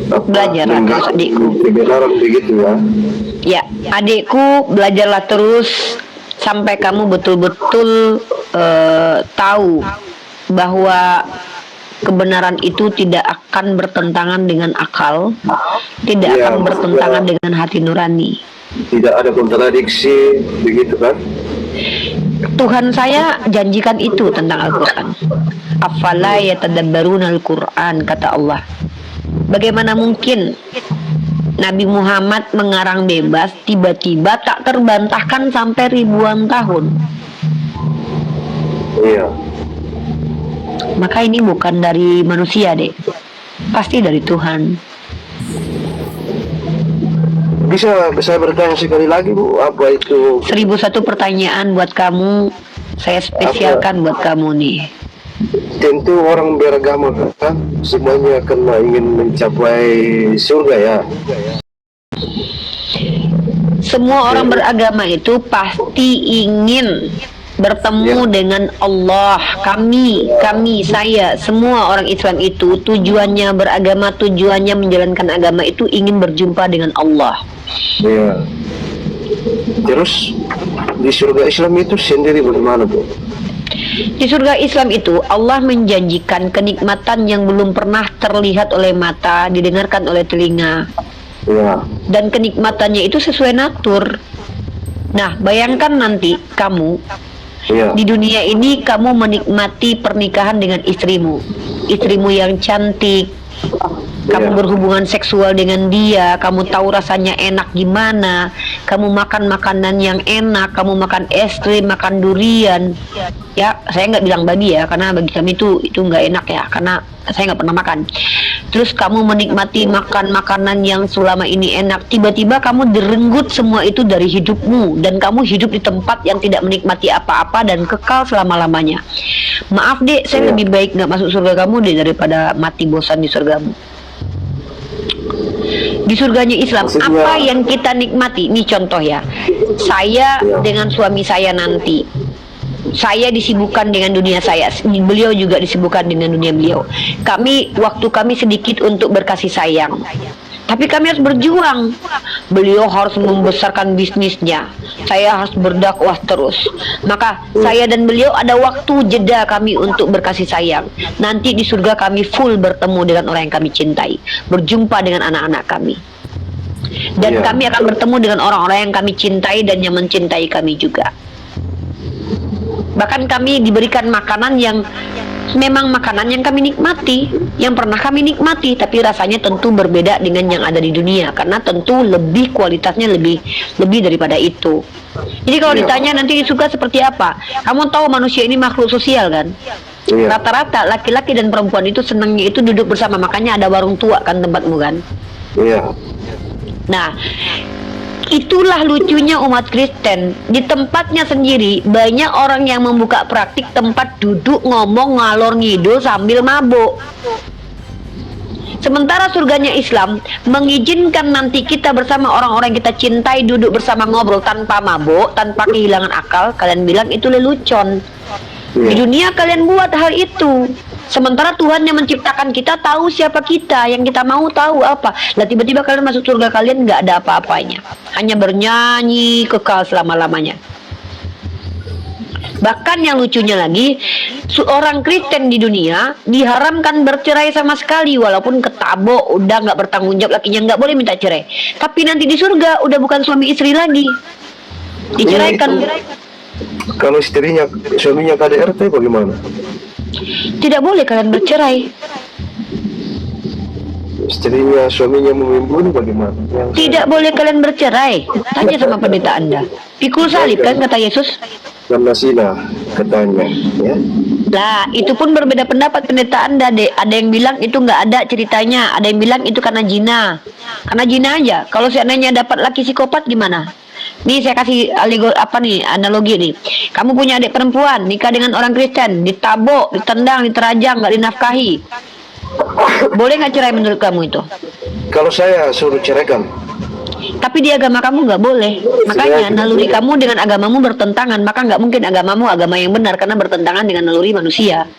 Belajar terus, adikku. Kebenaran begitu ya. Ya, adikku, belajarlah terus sampai kamu betul-betul tahu bahwa kebenaran itu tidak akan bertentangan dengan akal, tidak Ya, akan bertentangan dengan hati nurani. Tidak ada kontradiksi begitu kan? Tuhan saya janjikan itu tentang Al-Quran. Afala yatadabbaruna Al-Quran, kata Allah. Bagaimana mungkin Nabi Muhammad mengarang bebas tiba-tiba tak terbantahkan sampai ribuan tahun? Iya. Maka ini bukan dari manusia, deh. Pasti dari Tuhan. Bisa saya bertanya sekali lagi Bu, apa itu 1001 pertanyaan buat kamu. Saya spesialkan buat kamu nih. tentu orang beragama kan semuanya akan ingin mencapai surga ya. Semua orang beragama itu pasti ingin bertemu dengan Allah. Kami, saya, semua orang Islam itu tujuannya beragama, tujuannya menjalankan agama itu ingin berjumpa dengan Allah. Iya. Terus di surga Islam itu sendiri bagaimana Bu? Di surga Islam itu Allah menjanjikan kenikmatan yang belum pernah terlihat oleh mata, didengarkan oleh telinga. Ya. Dan kenikmatannya itu sesuai natur. Nah, bayangkan nanti kamu Iya. di dunia ini kamu menikmati pernikahan dengan istrimu yang cantik. Kamu Iya. berhubungan seksual dengan dia, kamu tahu rasanya enak gimana, kamu makan makanan yang enak, kamu makan es krim, makan durian. Ya, saya nggak bilang babi ya, karena bagi kami itu nggak enak ya, karena saya nggak pernah makan. Terus kamu menikmati makan makanan yang selama ini enak, tiba-tiba kamu direnggut semua itu dari hidupmu, dan kamu hidup di tempat yang tidak menikmati apa-apa dan kekal selama-lamanya. Maaf dek, saya lebih baik nggak masuk surga kamu deh daripada mati bosan di surgamu. Di surganya Islam, apa yang kita nikmati? Ini contoh ya, saya dengan suami saya nanti, saya disibukkan dengan dunia saya, beliau juga disibukkan dengan dunia beliau. Waktu kami sedikit untuk berkasih sayang, tapi kami harus berjuang. Beliau harus membesarkan bisnisnya, saya harus berdakwah terus. Maka saya dan beliau ada waktu jeda kami untuk berkasih sayang. Nanti di surga kami full bertemu dengan orang yang kami cintai, berjumpa dengan anak-anak kami. Dan kami akan bertemu dengan orang-orang yang kami cintai dan yang mencintai kami juga. Bahkan kami diberikan makanan yang memang makanan yang kami nikmati, yang pernah kami nikmati, tapi rasanya tentu berbeda dengan yang ada di dunia, karena tentu lebih kualitasnya lebih daripada itu. Jadi kalau ditanya nanti di surga seperti apa, kamu tahu manusia ini makhluk sosial kan? Rata-rata laki-laki dan perempuan itu senangnya itu duduk bersama, makanya ada warung tua kan tempatmu kan? Iya. Nah, itulah lucunya umat Kristen. Di tempatnya sendiri banyak orang yang membuka praktik tempat duduk ngomong ngalor ngidul sambil mabuk. Sementara surganya Islam mengizinkan nanti kita bersama orang-orang yang kita cintai duduk bersama ngobrol tanpa mabuk, tanpa kehilangan akal. Kalian bilang itu lelucon. Di dunia kalian buat hal itu. Sementara Tuhan yang menciptakan kita tahu siapa kita, yang kita mau tahu apa. Lah tiba-tiba kalian masuk surga, kalian nggak ada apa-apanya, hanya bernyanyi kekal selama-lamanya. Bahkan yang lucunya lagi, seorang Kristen di dunia diharamkan bercerai sama sekali, walaupun ketabok udah nggak bertanggung jawab, lakinya nggak boleh minta cerai. Tapi nanti di surga udah bukan suami istri lagi, diceraikan. Kalau suaminya KDRT bagaimana? Tidak boleh kalian bercerai. Suaminya membunuh bagaimana? Tidak boleh kalian bercerai. Tanya sama pendeta Anda. Pikul salib kan kata Yesus? Karena zina katanya, ya. Lah, itu pun berbeda pendapat pendeta Anda, dek. Ada yang bilang itu nggak ada ceritanya, ada yang bilang itu karena zina. Karena zina aja. Kalau seandainya dapat laki psikopat gimana? Nih saya kasih analogi nih. Kamu punya adik perempuan, nikah dengan orang Kristen, ditabok, ditendang, diterajang, nggak dinafkahi. Boleh nggak cerai menurut kamu itu? Kalau saya suruh ceraikan. Tapi di agama kamu nggak boleh. Makanya naluri kamu dengan agamamu bertentangan. Maka nggak mungkin agamamu agama yang benar, karena bertentangan dengan naluri manusia.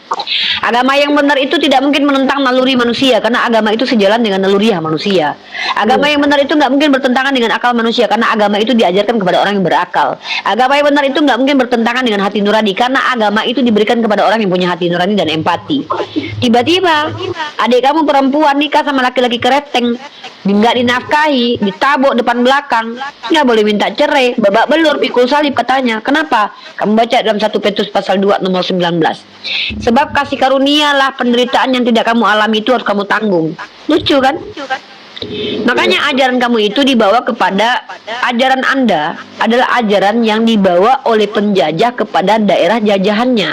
Agama yang benar itu tidak mungkin menentang naluri manusia, karena agama itu sejalan dengan naluri manusia. Agama yang benar itu nggak mungkin bertentangan dengan akal manusia, karena agama itu diajarkan kepada orang yang berakal. Agama yang benar itu nggak mungkin bertentangan dengan hati nurani, karena agama itu diberikan kepada orang yang punya hati nurani dan empati. Tiba-tiba adik kamu perempuan nikah sama laki-laki kereteng, nggak dinafkahi, ditabok depan belakang, nggak boleh minta cerai, babak belur, pikul salib katanya. Kenapa? Kamu baca dalam 1 Petrus pasal 2 nomor 19. Sebab kasih karunia lah penderitaan yang tidak kamu alami itu harus kamu tanggung. Lucu kan? Makanya ajaran kamu itu dibawa kepada ajaran Anda adalah ajaran yang dibawa oleh penjajah kepada daerah jajahannya.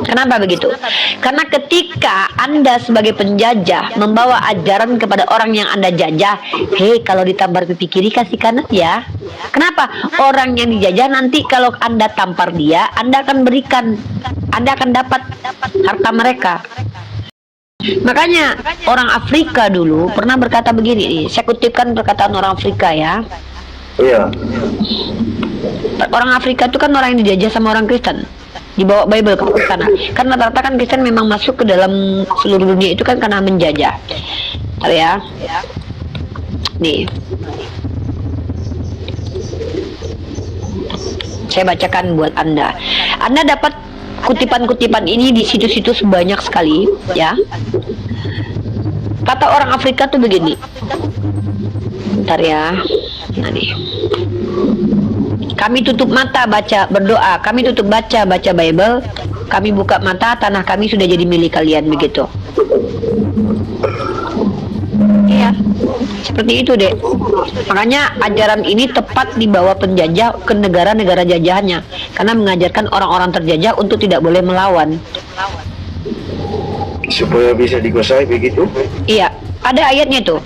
Kenapa begitu? Karena ketika Anda sebagai penjajah membawa ajaran kepada orang yang Anda jajah, hei kalau ditampar pipi kiri kasih kanan ya. Kenapa? Orang yang dijajah nanti kalau Anda tampar dia, Anda akan berikan, Anda akan dapat harta mereka. Makanya orang Afrika dulu pernah berkata begini nih, saya kutipkan perkataan orang Afrika ya. Iya. Orang Afrika itu kan orang yang dijajah sama orang Kristen, dibawa Bible ke sana. Karena rata-rata kan Kristen memang masuk ke dalam seluruh dunia itu kan karena menjajah. Bentar ya. Nih. Saya bacakan buat Anda. Anda dapat kutipan-kutipan ini di situs-situs banyak sekali, ya. Kata orang Afrika tuh begini. Bentar ya. Nah nih. Kami tutup mata baca berdoa, kami tutup baca Bible, kami buka mata, tanah kami sudah jadi milik kalian, begitu. Iya, seperti itu deh. Makanya ajaran ini tepat dibawa penjajah ke negara-negara jajahannya, karena mengajarkan orang-orang terjajah untuk tidak boleh melawan. Supaya bisa dikuasai begitu? Iya, ada ayatnya tuh.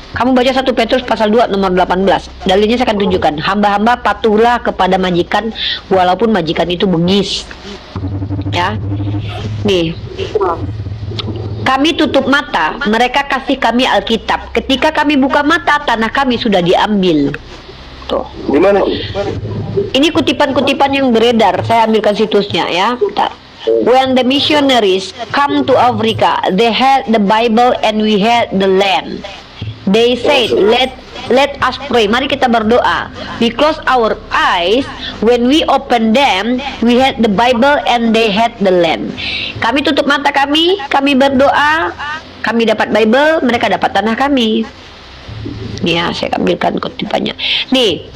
Kamu baca 1 Petrus pasal 2 nomor 18. Dalilnya saya akan tunjukkan. Hamba-hamba patuhlah kepada majikan walaupun majikan itu bengis. Ya. Nih. Kami tutup mata, mereka kasih kami Alkitab. Ketika kami buka mata, tanah kami sudah diambil. Tuh. Di mana? Ini kutipan-kutipan yang beredar. Saya ambilkan situsnya ya. Bentar. When the missionaries come to Africa, they had the Bible and we had the land. They said, let us pray. Mari kita berdoa. We close our eyes. When we open them, we had the Bible and they had the land. Kami tutup mata kami berdoa, kami dapat Bible, mereka dapat tanah kami. Nih ya, saya ambilkan kutipannya. Nih,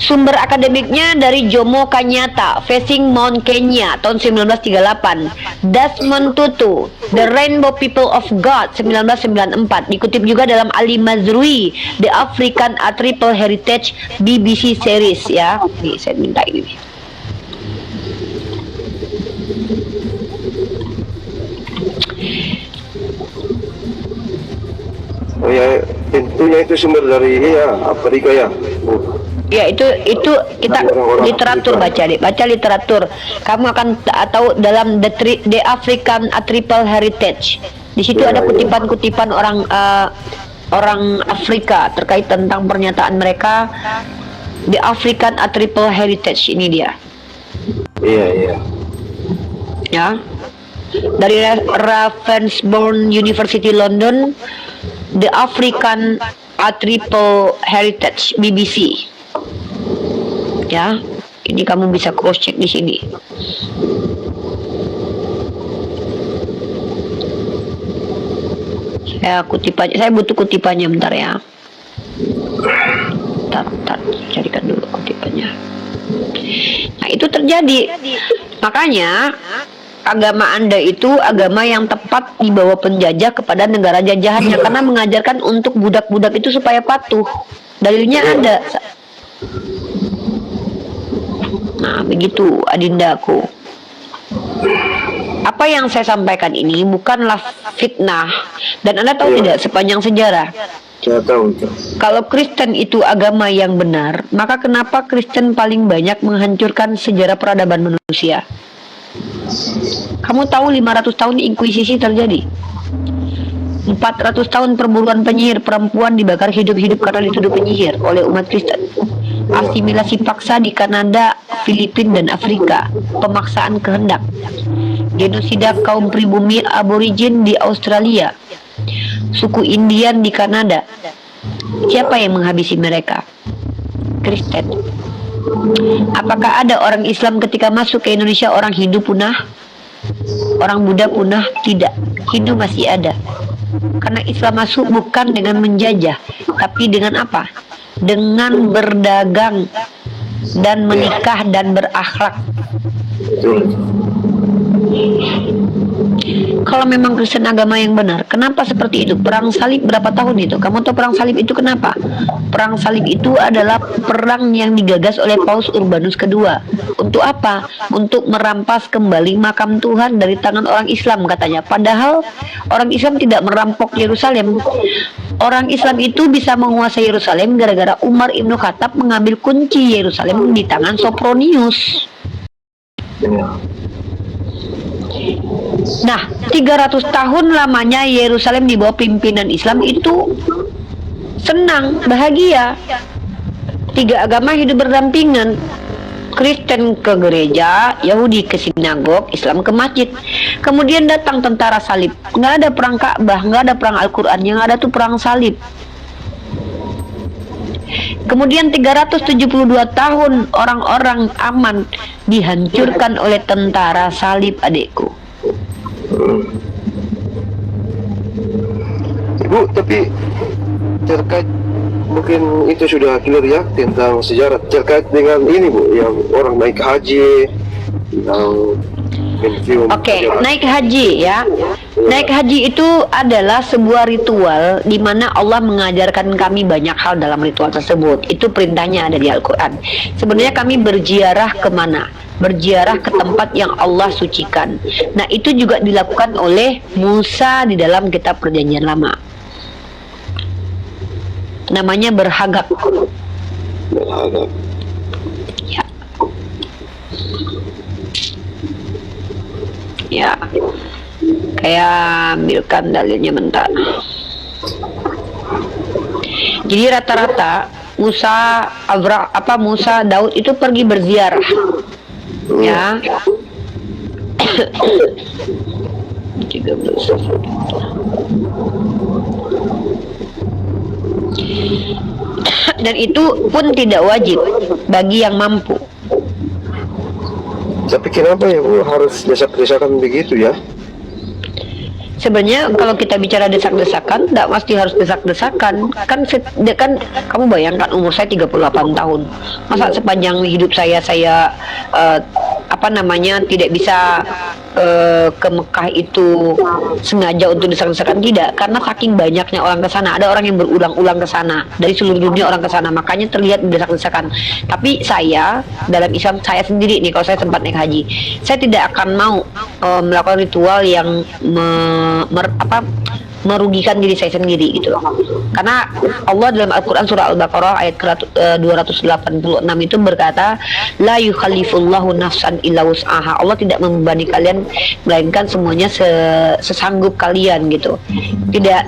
sumber akademiknya dari Jomo Kenyatta, Facing Mount Kenya, tahun 1938. Desmond Tutu, The Rainbow People of God, 1994. Dikutip juga dalam Ali Mazrui, The African A Triple Heritage, BBC series ya. Nih, saya minta ini. Oh ya, tentunya itu sumber dari Afrika ya. Ya itu kita literatur baca deh, baca literatur. Kamu akan tahu dalam The African A Triple Heritage. Di situ ada kutipan-kutipan orang Afrika terkait tentang pernyataan mereka. The African A Triple Heritage ini dia. Iya. Ya. Dari Ravensbourne University London, The African A Triple Heritage, BBC. Ya, ini kamu bisa cross check di sini. Saya butuh kutipannya bentar ya. Bentar, carikan dulu kutipannya. Nah, itu terjadi. Makanya agama Anda itu agama yang tepat dibawa penjajah kepada negara jajahannya, karena mengajarkan untuk budak-budak itu supaya patuh. Dalilnya ada. Nah, begitu adindaku. Apa yang saya sampaikan ini bukanlah fitnah. Dan Anda tahu tidak, sepanjang sejarah, Saya tahu. kalau Kristen itu agama yang benar, maka kenapa Kristen paling banyak menghancurkan sejarah peradaban manusia? Kamu tahu 500 tahun inkuisisi terjadi. 400 tahun perburuan penyihir, perempuan dibakar hidup-hidup karena dituduh penyihir oleh umat Kristen. Asimilasi paksa di Kanada, Filipina dan Afrika, pemaksaan kehendak. Genosida kaum pribumi aborigin di Australia, suku Indian di Kanada. Siapa yang menghabisi mereka? Kristen. Apakah ada orang Islam ketika masuk ke Indonesia orang Hindu punah? Orang Buddha punah? Tidak. Hindu masih ada. Karena Islam masuk bukan dengan menjajah, tapi dengan apa? Dengan berdagang dan menikah dan berakhlak. Kalau memang Kristen agama yang benar, kenapa seperti itu? Perang salib berapa tahun itu? Kamu tahu perang salib itu kenapa? Perang salib itu adalah perang yang digagas oleh Paus Urbanus kedua. Untuk apa? Untuk merampas kembali makam Tuhan dari tangan orang Islam katanya. Padahal orang Islam tidak merampok Yerusalem. Orang Islam itu bisa menguasai Yerusalem gara-gara Umar Ibnu Khattab mengambil kunci Yerusalem di tangan Sopronius. Nah, 300 tahun lamanya Yerusalem di bawah pimpinan Islam itu senang, bahagia. 3 agama hidup berdampingan. Kristen ke gereja, Yahudi ke sinagog, Islam ke masjid. Kemudian datang tentara salib. Nggak ada perang Ka'bah, nggak ada perang Al-Quran, yang ada tuh perang salib. Kemudian 372 tahun orang-orang aman dihancurkan oleh tentara salib, adikku. Ibu, tapi terkait mungkin itu sudah clear ya tentang sejarah terkait dengan ini Bu, yang orang naik haji, yang Oke, naik haji ya. Naik haji itu adalah sebuah ritual di mana Allah mengajarkan kami banyak hal dalam ritual tersebut. Itu perintahnya ada di Al-Quran. Sebenarnya kami berziarah kemana? Berziarah ke tempat yang Allah sucikan. Nah, itu juga dilakukan oleh Musa di dalam kitab Perjanjian Lama. Namanya berhagap. Ya. Ya, kayak ambilkan dalilnya bentar. Jadi rata-rata Musa Daud itu pergi berziarah, ya. 13. Dan itu pun tidak wajib bagi yang mampu. Tapi kenapa ya Bu harus desak-desakan begitu ya? Sebenarnya kalau kita bicara desak-desakan, tidak pasti harus desak-desakan. Kan kamu bayangkan umur saya 38 tahun. Masa sepanjang hidup saya tidak bisa ke Mekah itu sengaja untuk desak-desakan, tidak, karena saking banyaknya orang ke sana. Ada orang yang berulang-ulang ke sana, dari seluruh dunia orang ke sana, makanya terlihat desak-desakan. Tapi saya dalam Islam, saya sendiri nih, kalau saya sempat naik haji, saya tidak akan mau melakukan ritual yang merugikan diri saya sendiri gitu loh. Karena Allah dalam Al-Quran surah Al-Baqarah ayat 286 itu berkata, la yukhallifullahu nafsan illa wus'aha. Allah tidak membebani kalian melainkan semuanya sesanggup kalian gitu.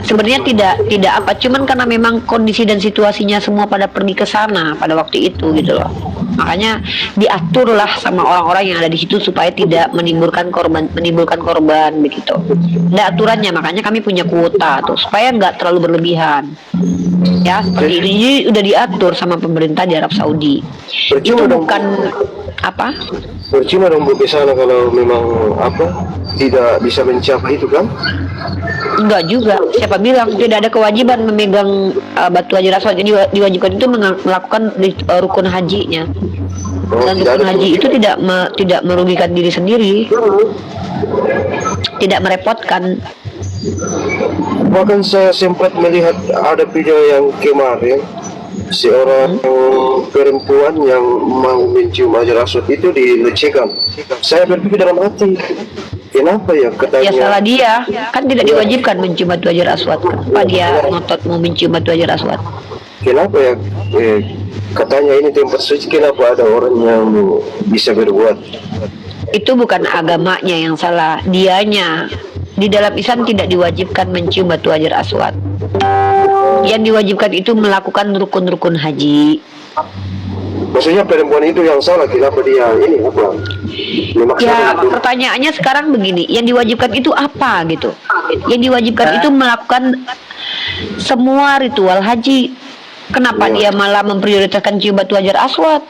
Sebenarnya tidak apa, cuman karena memang kondisi dan situasinya semua pada pergi ke sana pada waktu itu gitu loh. Makanya diaturlah sama orang-orang yang ada di situ supaya tidak menimbulkan korban begitu. Ada aturannya, makanya kami punya kuota tuh supaya nggak terlalu berlebihan. Ya, seperti ini udah diatur sama pemerintah di Arab Saudi. Itu bukan apa? Percuma dong Bu ke sana kalau memang tidak bisa mencapai itu kan? Enggak juga. Siapa bilang tidak ada kewajiban memegang batu hajar aswad? Jadi diwajibkan itu melakukan rukun hajinya. Dan rukun haji itu tidak merugikan diri sendiri, tidak merepotkan. Bahkan saya sempat melihat ada video yang kemarin seorang perempuan yang mau mencium hajar aswad itu dilecehkan. Saya berpikir dalam hati, kenapa ya katanya? Ya salah dia, kan tidak diwajibkan mencium batu hajar aswad. Kenapa dia ngotot mau mencium batu hajar aswad? Kenapa ya? Katanya ini tempat suci, kenapa ada orang yang bisa berbuat? Itu bukan agamanya yang salah, dianya. Di dalam Islam tidak diwajibkan mencium batu hajar aswad. Yang diwajibkan itu melakukan rukun-rukun haji. Maksudnya perempuan itu yang salah, kenapa dia ini bukan? Ya, pertanyaannya sekarang begini, yang diwajibkan itu apa gitu? Yang diwajibkan itu melakukan semua ritual haji. Kenapa dia malah memprioritaskan cium batu hajar aswad?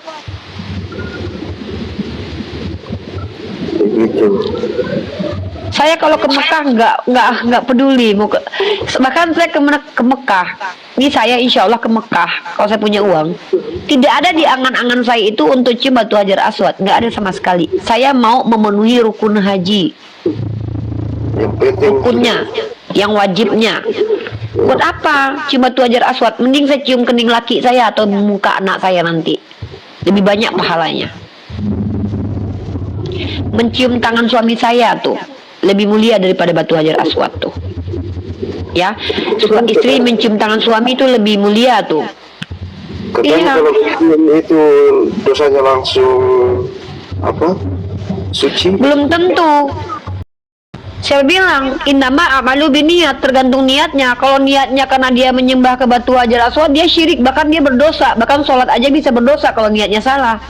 Begitu. Saya kalau ke Mekah nggak peduli mau bahkan saya ke Mekah. Ini saya insya Allah ke Mekah kalau saya punya uang. Tidak ada di angan-angan saya itu untuk cium batu hajar aswad, nggak ada sama sekali. Saya mau memenuhi rukun haji. Yang penting rukunnya, yang wajibnya. Buat apa cium batu hajar aswad? Mending saya cium kening laki saya atau muka anak saya nanti, lebih banyak pahalanya. Mencium tangan suami saya tuh lebih mulia daripada batu hajar aswad tuh. Ya, istri mencium tangan suami itu lebih mulia tuh. katanya Iya. kalau itu dosanya langsung apa? Suci. Belum tentu. Saya bilang, innama amalu biniat, tergantung niatnya. Kalau niatnya karena dia menyembah ke batu hajar aswad, dia syirik, bahkan dia berdosa. Bahkan sholat aja bisa berdosa kalau niatnya salah.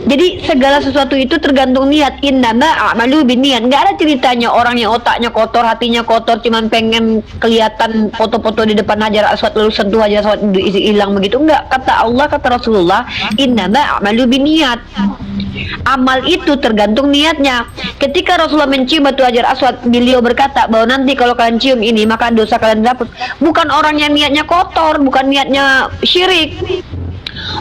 Jadi segala sesuatu itu tergantung niat. Innama a'malu binniat. Nggak ada ceritanya orang yang otaknya kotor, hatinya kotor, cuman pengen kelihatan foto-foto di depan hajar aswad lalu sentuh hajar aswad hilang begitu. Enggak, kata Allah, kata Rasulullah, innama a'malu binniat. Amal itu tergantung niatnya. Ketika Rasulullah mencium batu hajar aswad, beliau berkata bahwa nanti kalau kalian cium ini maka dosa kalian dihapus. Bukan orang yang niatnya kotor, bukan niatnya syirik.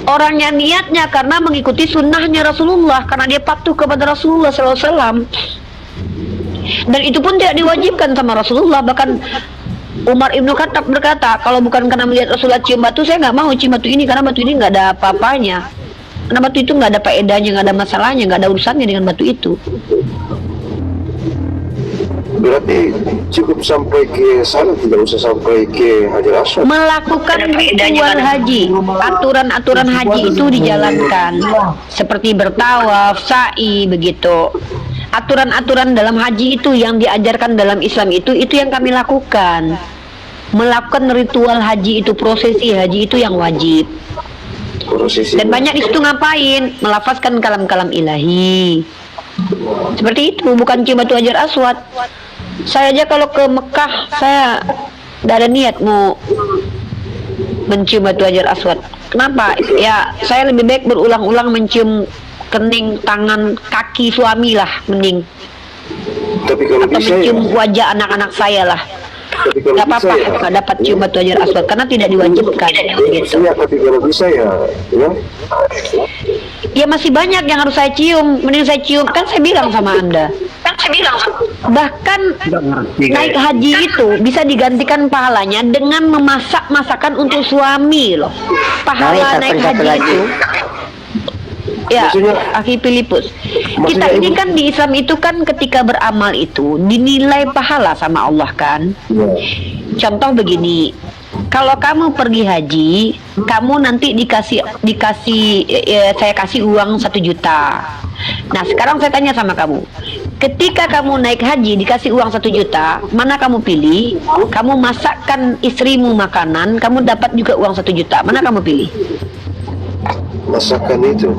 Orangnya niatnya karena mengikuti sunnahnya Rasulullah, karena dia patuh kepada Rasulullah SAW. Dan itu pun tidak diwajibkan sama Rasulullah. Bahkan Umar Ibnu Khattab berkata, kalau bukan karena melihat Rasulullah cium batu, saya nggak mau cium batu ini, karena batu ini nggak ada apa-apanya. Karena batu itu nggak ada faedahnya, nggak ada masalahnya, nggak ada urusannya dengan batu itu. Berarti cukup sampai ke sana, tidak usah sampai ke hajar aswad. Melakukan ritual haji, aturan-aturan haji itu dijalankan, seperti bertawaf, sa'i, begitu. Aturan-aturan dalam haji itu yang diajarkan dalam Islam itu yang kami lakukan. Melakukan ritual haji itu, prosesi haji itu yang wajib. Prosesi. Dan banyak di situ ngapain? Melafazkan kalam-kalam ilahi. Seperti itu, bukan cium batu hajar aswad. Saya aja kalau ke Mekah, saya tidak ada niat mau mencium batu hajar aswad. Kenapa? Ya, saya lebih baik berulang-ulang mencium kening, tangan, kaki suami lah, mending. Tapi kalau Atau bisa mencium ya. wajah anak-anak saya lah. Tapi kalau Gak bisa apa-apa, ya. nggak dapat cium batu hajar aswad karena tidak diwajibkan. Gitu. Iya, tapi kalau bisa ya, ya. Ya masih banyak yang harus saya cium. Mending saya cium, kan saya bilang sama Anda. Bahkan naik haji itu bisa digantikan pahalanya dengan memasak masakan untuk suami loh. Pahala naik haji itu. Ya, Maksudnya- Akhi Filipus. Kita maksudnya ini ibu- kan di Islam itu kan ketika beramal itu dinilai pahala sama Allah kan. Contoh begini, kalau kamu pergi haji, kamu nanti saya kasih uang 1 juta. Nah sekarang saya tanya sama kamu, ketika kamu naik haji dikasih uang 1 juta, mana kamu pilih? Kamu masakkan istrimu makanan, kamu dapat juga uang 1 juta, mana kamu pilih? Masakan itu.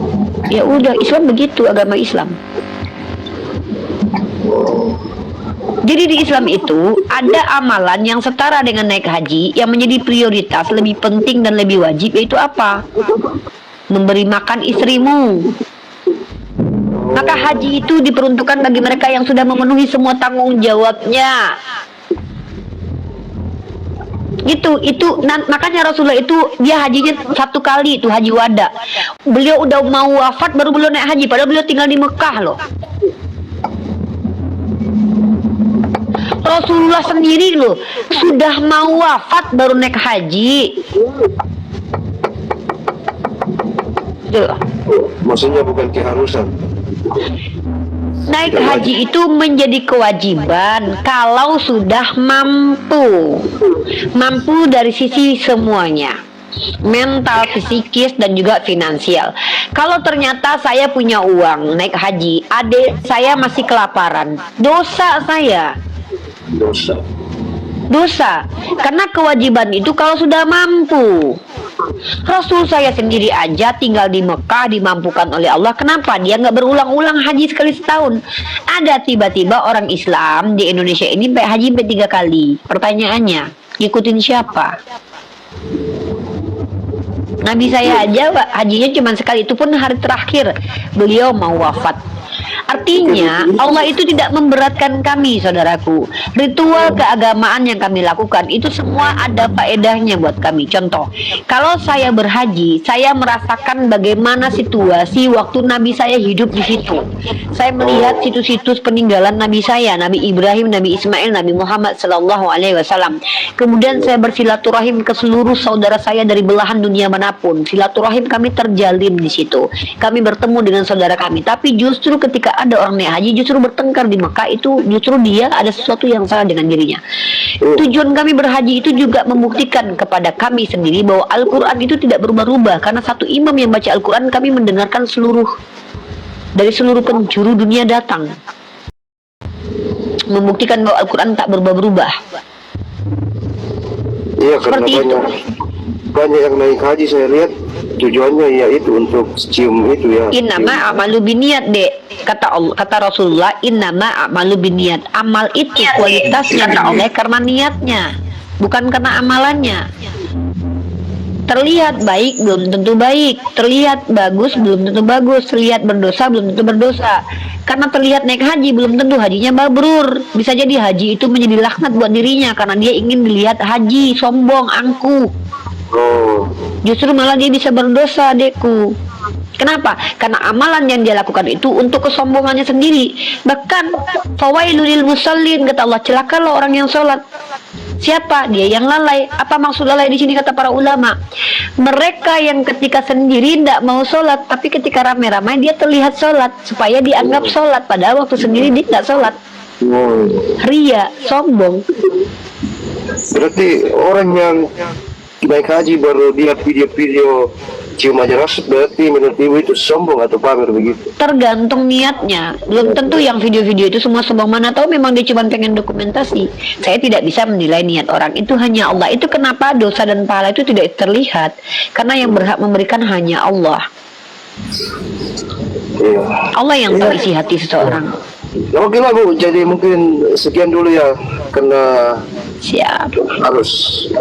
Ya udah, Islam begitu, agama Islam. Jadi di Islam itu ada amalan yang setara dengan naik haji yang menjadi prioritas, lebih penting dan lebih wajib, yaitu apa? Memberi makan istrimu. Maka haji itu diperuntukkan bagi mereka yang sudah memenuhi semua tanggung jawabnya. Makanya Rasulullah itu dia hajinya 1 kali itu haji wada. Beliau udah mau wafat baru beliau naik haji, padahal beliau tinggal di Mekah loh. Rasulullah sendiri loh sudah mau wafat baru naik haji. Tuh. Maksudnya bukan keharusan. Naik haji itu menjadi kewajiban kalau sudah mampu dari sisi semuanya, mental, psikis, dan juga finansial. Kalau ternyata saya punya uang naik haji, adik saya masih kelaparan, dosa saya. Dosa karena kewajiban itu kalau sudah mampu. Rasul saya sendiri aja tinggal di Mekah dimampukan oleh Allah. Kenapa dia nggak berulang-ulang haji sekali setahun? Ada tiba-tiba orang Islam di Indonesia ini haji 3 kali. Pertanyaannya, ngikutin siapa? Nabi saya aja hajinya cuma sekali, itu pun hari terakhir beliau mau wafat. Artinya Allah itu tidak memberatkan kami, saudaraku. Ritual keagamaan yang kami lakukan itu semua ada faedahnya buat kami. Contoh, kalau saya berhaji, saya merasakan bagaimana situasi waktu Nabi saya hidup di situ. Saya melihat situs-situs peninggalan Nabi saya, Nabi Ibrahim, Nabi Ismail, Nabi Muhammad Sallallahu Alaihi Wasallam. Kemudian saya bersilaturahim ke seluruh saudara saya dari belahan dunia manapun. Silaturahim kami terjalin di situ. Kami bertemu dengan saudara kami. Tapi justru ketika ada orang naik haji justru bertengkar di Mekah, itu justru dia ada sesuatu yang salah dengan dirinya. Tujuan kami berhaji itu juga membuktikan kepada kami sendiri bahwa Al-Quran itu tidak berubah-ubah, karena satu imam yang baca Al-Quran kami mendengarkan dari seluruh penjuru dunia datang, membuktikan bahwa Al-Quran tak berubah-ubah. Iya, karena Seperti itu. banyak yang naik haji saya lihat tujuannya ya itu untuk cium itu ya. Innama a'malu biniat, Dek. Kata Rasulullah, innama a'malu biniat. Amal itu kualitasnya dinilai karena niatnya, bukan karena amalannya. Terlihat baik belum tentu baik, terlihat bagus belum tentu bagus, terlihat berdosa belum tentu berdosa. Karena terlihat naik haji belum tentu hajinya mabrur. Bisa jadi haji itu menjadi laknat buat dirinya karena dia ingin dilihat haji, sombong, angkuh. Oh, Justru malah dia bisa berdosa, Dekku. Kenapa? Karena amalan yang dia lakukan itu untuk kesombongannya sendiri. Bahkan fawailul lil musallin, kata Allah, celakalah orang yang sholat. Siapa? Dia yang lalai. Apa maksud lalai di sini kata para ulama? Mereka yang ketika sendiri tidak mau sholat, tapi ketika ramai-ramai dia terlihat sholat supaya dianggap sholat, padahal waktu sendiri dia tidak sholat. Ria, sombong. berarti orang yang naik haji baru lihat video-video cium aja rasut, berarti menurut ibu itu sombong atau pamer begitu? Tergantung niatnya. Belum tentu yang video-video itu semua sombong, mana tahu memang dia cuma pengen dokumentasi. Saya tidak bisa menilai niat orang, itu hanya Allah. Itu kenapa dosa dan pahala itu tidak terlihat, karena yang berhak memberikan hanya Allah. Iya. Allah yang tahu isi hati seseorang. Ya, oke lah Bu, jadi mungkin sekian dulu ya, karena Siap. harus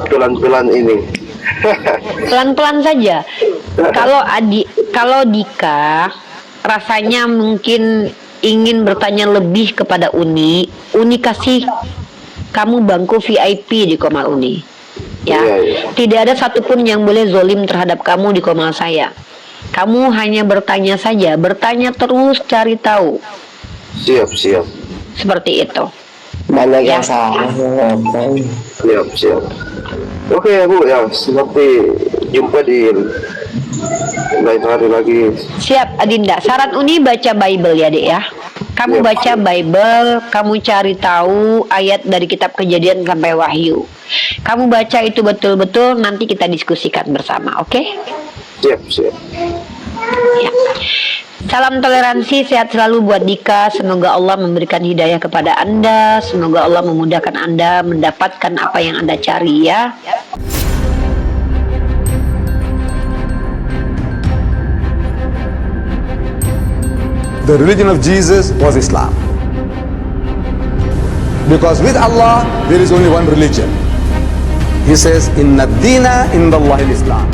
pelan-pelan ini. Pelan-pelan saja. Kalau Dika rasanya mungkin ingin bertanya lebih kepada Uni kasih kamu bangku VIP di Komal Uni. Ya, Iya. tidak ada satupun yang boleh zolim terhadap kamu di Komal saya. Kamu hanya bertanya saja, bertanya terus, cari tahu. Siap. Seperti itu. Banyak Ya. yang salah. Siap. Oke ya Bu, ya nanti jumpa di lain hari lagi. Siap, Adinda. Saran Uni baca Bible ya, Dek ya. Kamu Iya. baca Bible, kamu cari tahu ayat dari kitab Kejadian sampai Wahyu. Kamu baca itu betul-betul, nanti kita diskusikan bersama, oke? Siap. Ya. Salam toleransi, sehat selalu buat Dika. Semoga Allah memberikan hidayah kepada Anda. Semoga Allah memudahkan Anda mendapatkan apa yang Anda cari ya. The religion of Jesus was Islam. Because with Allah, there is only one religion. He says, Inna dina indallahi al-Islam.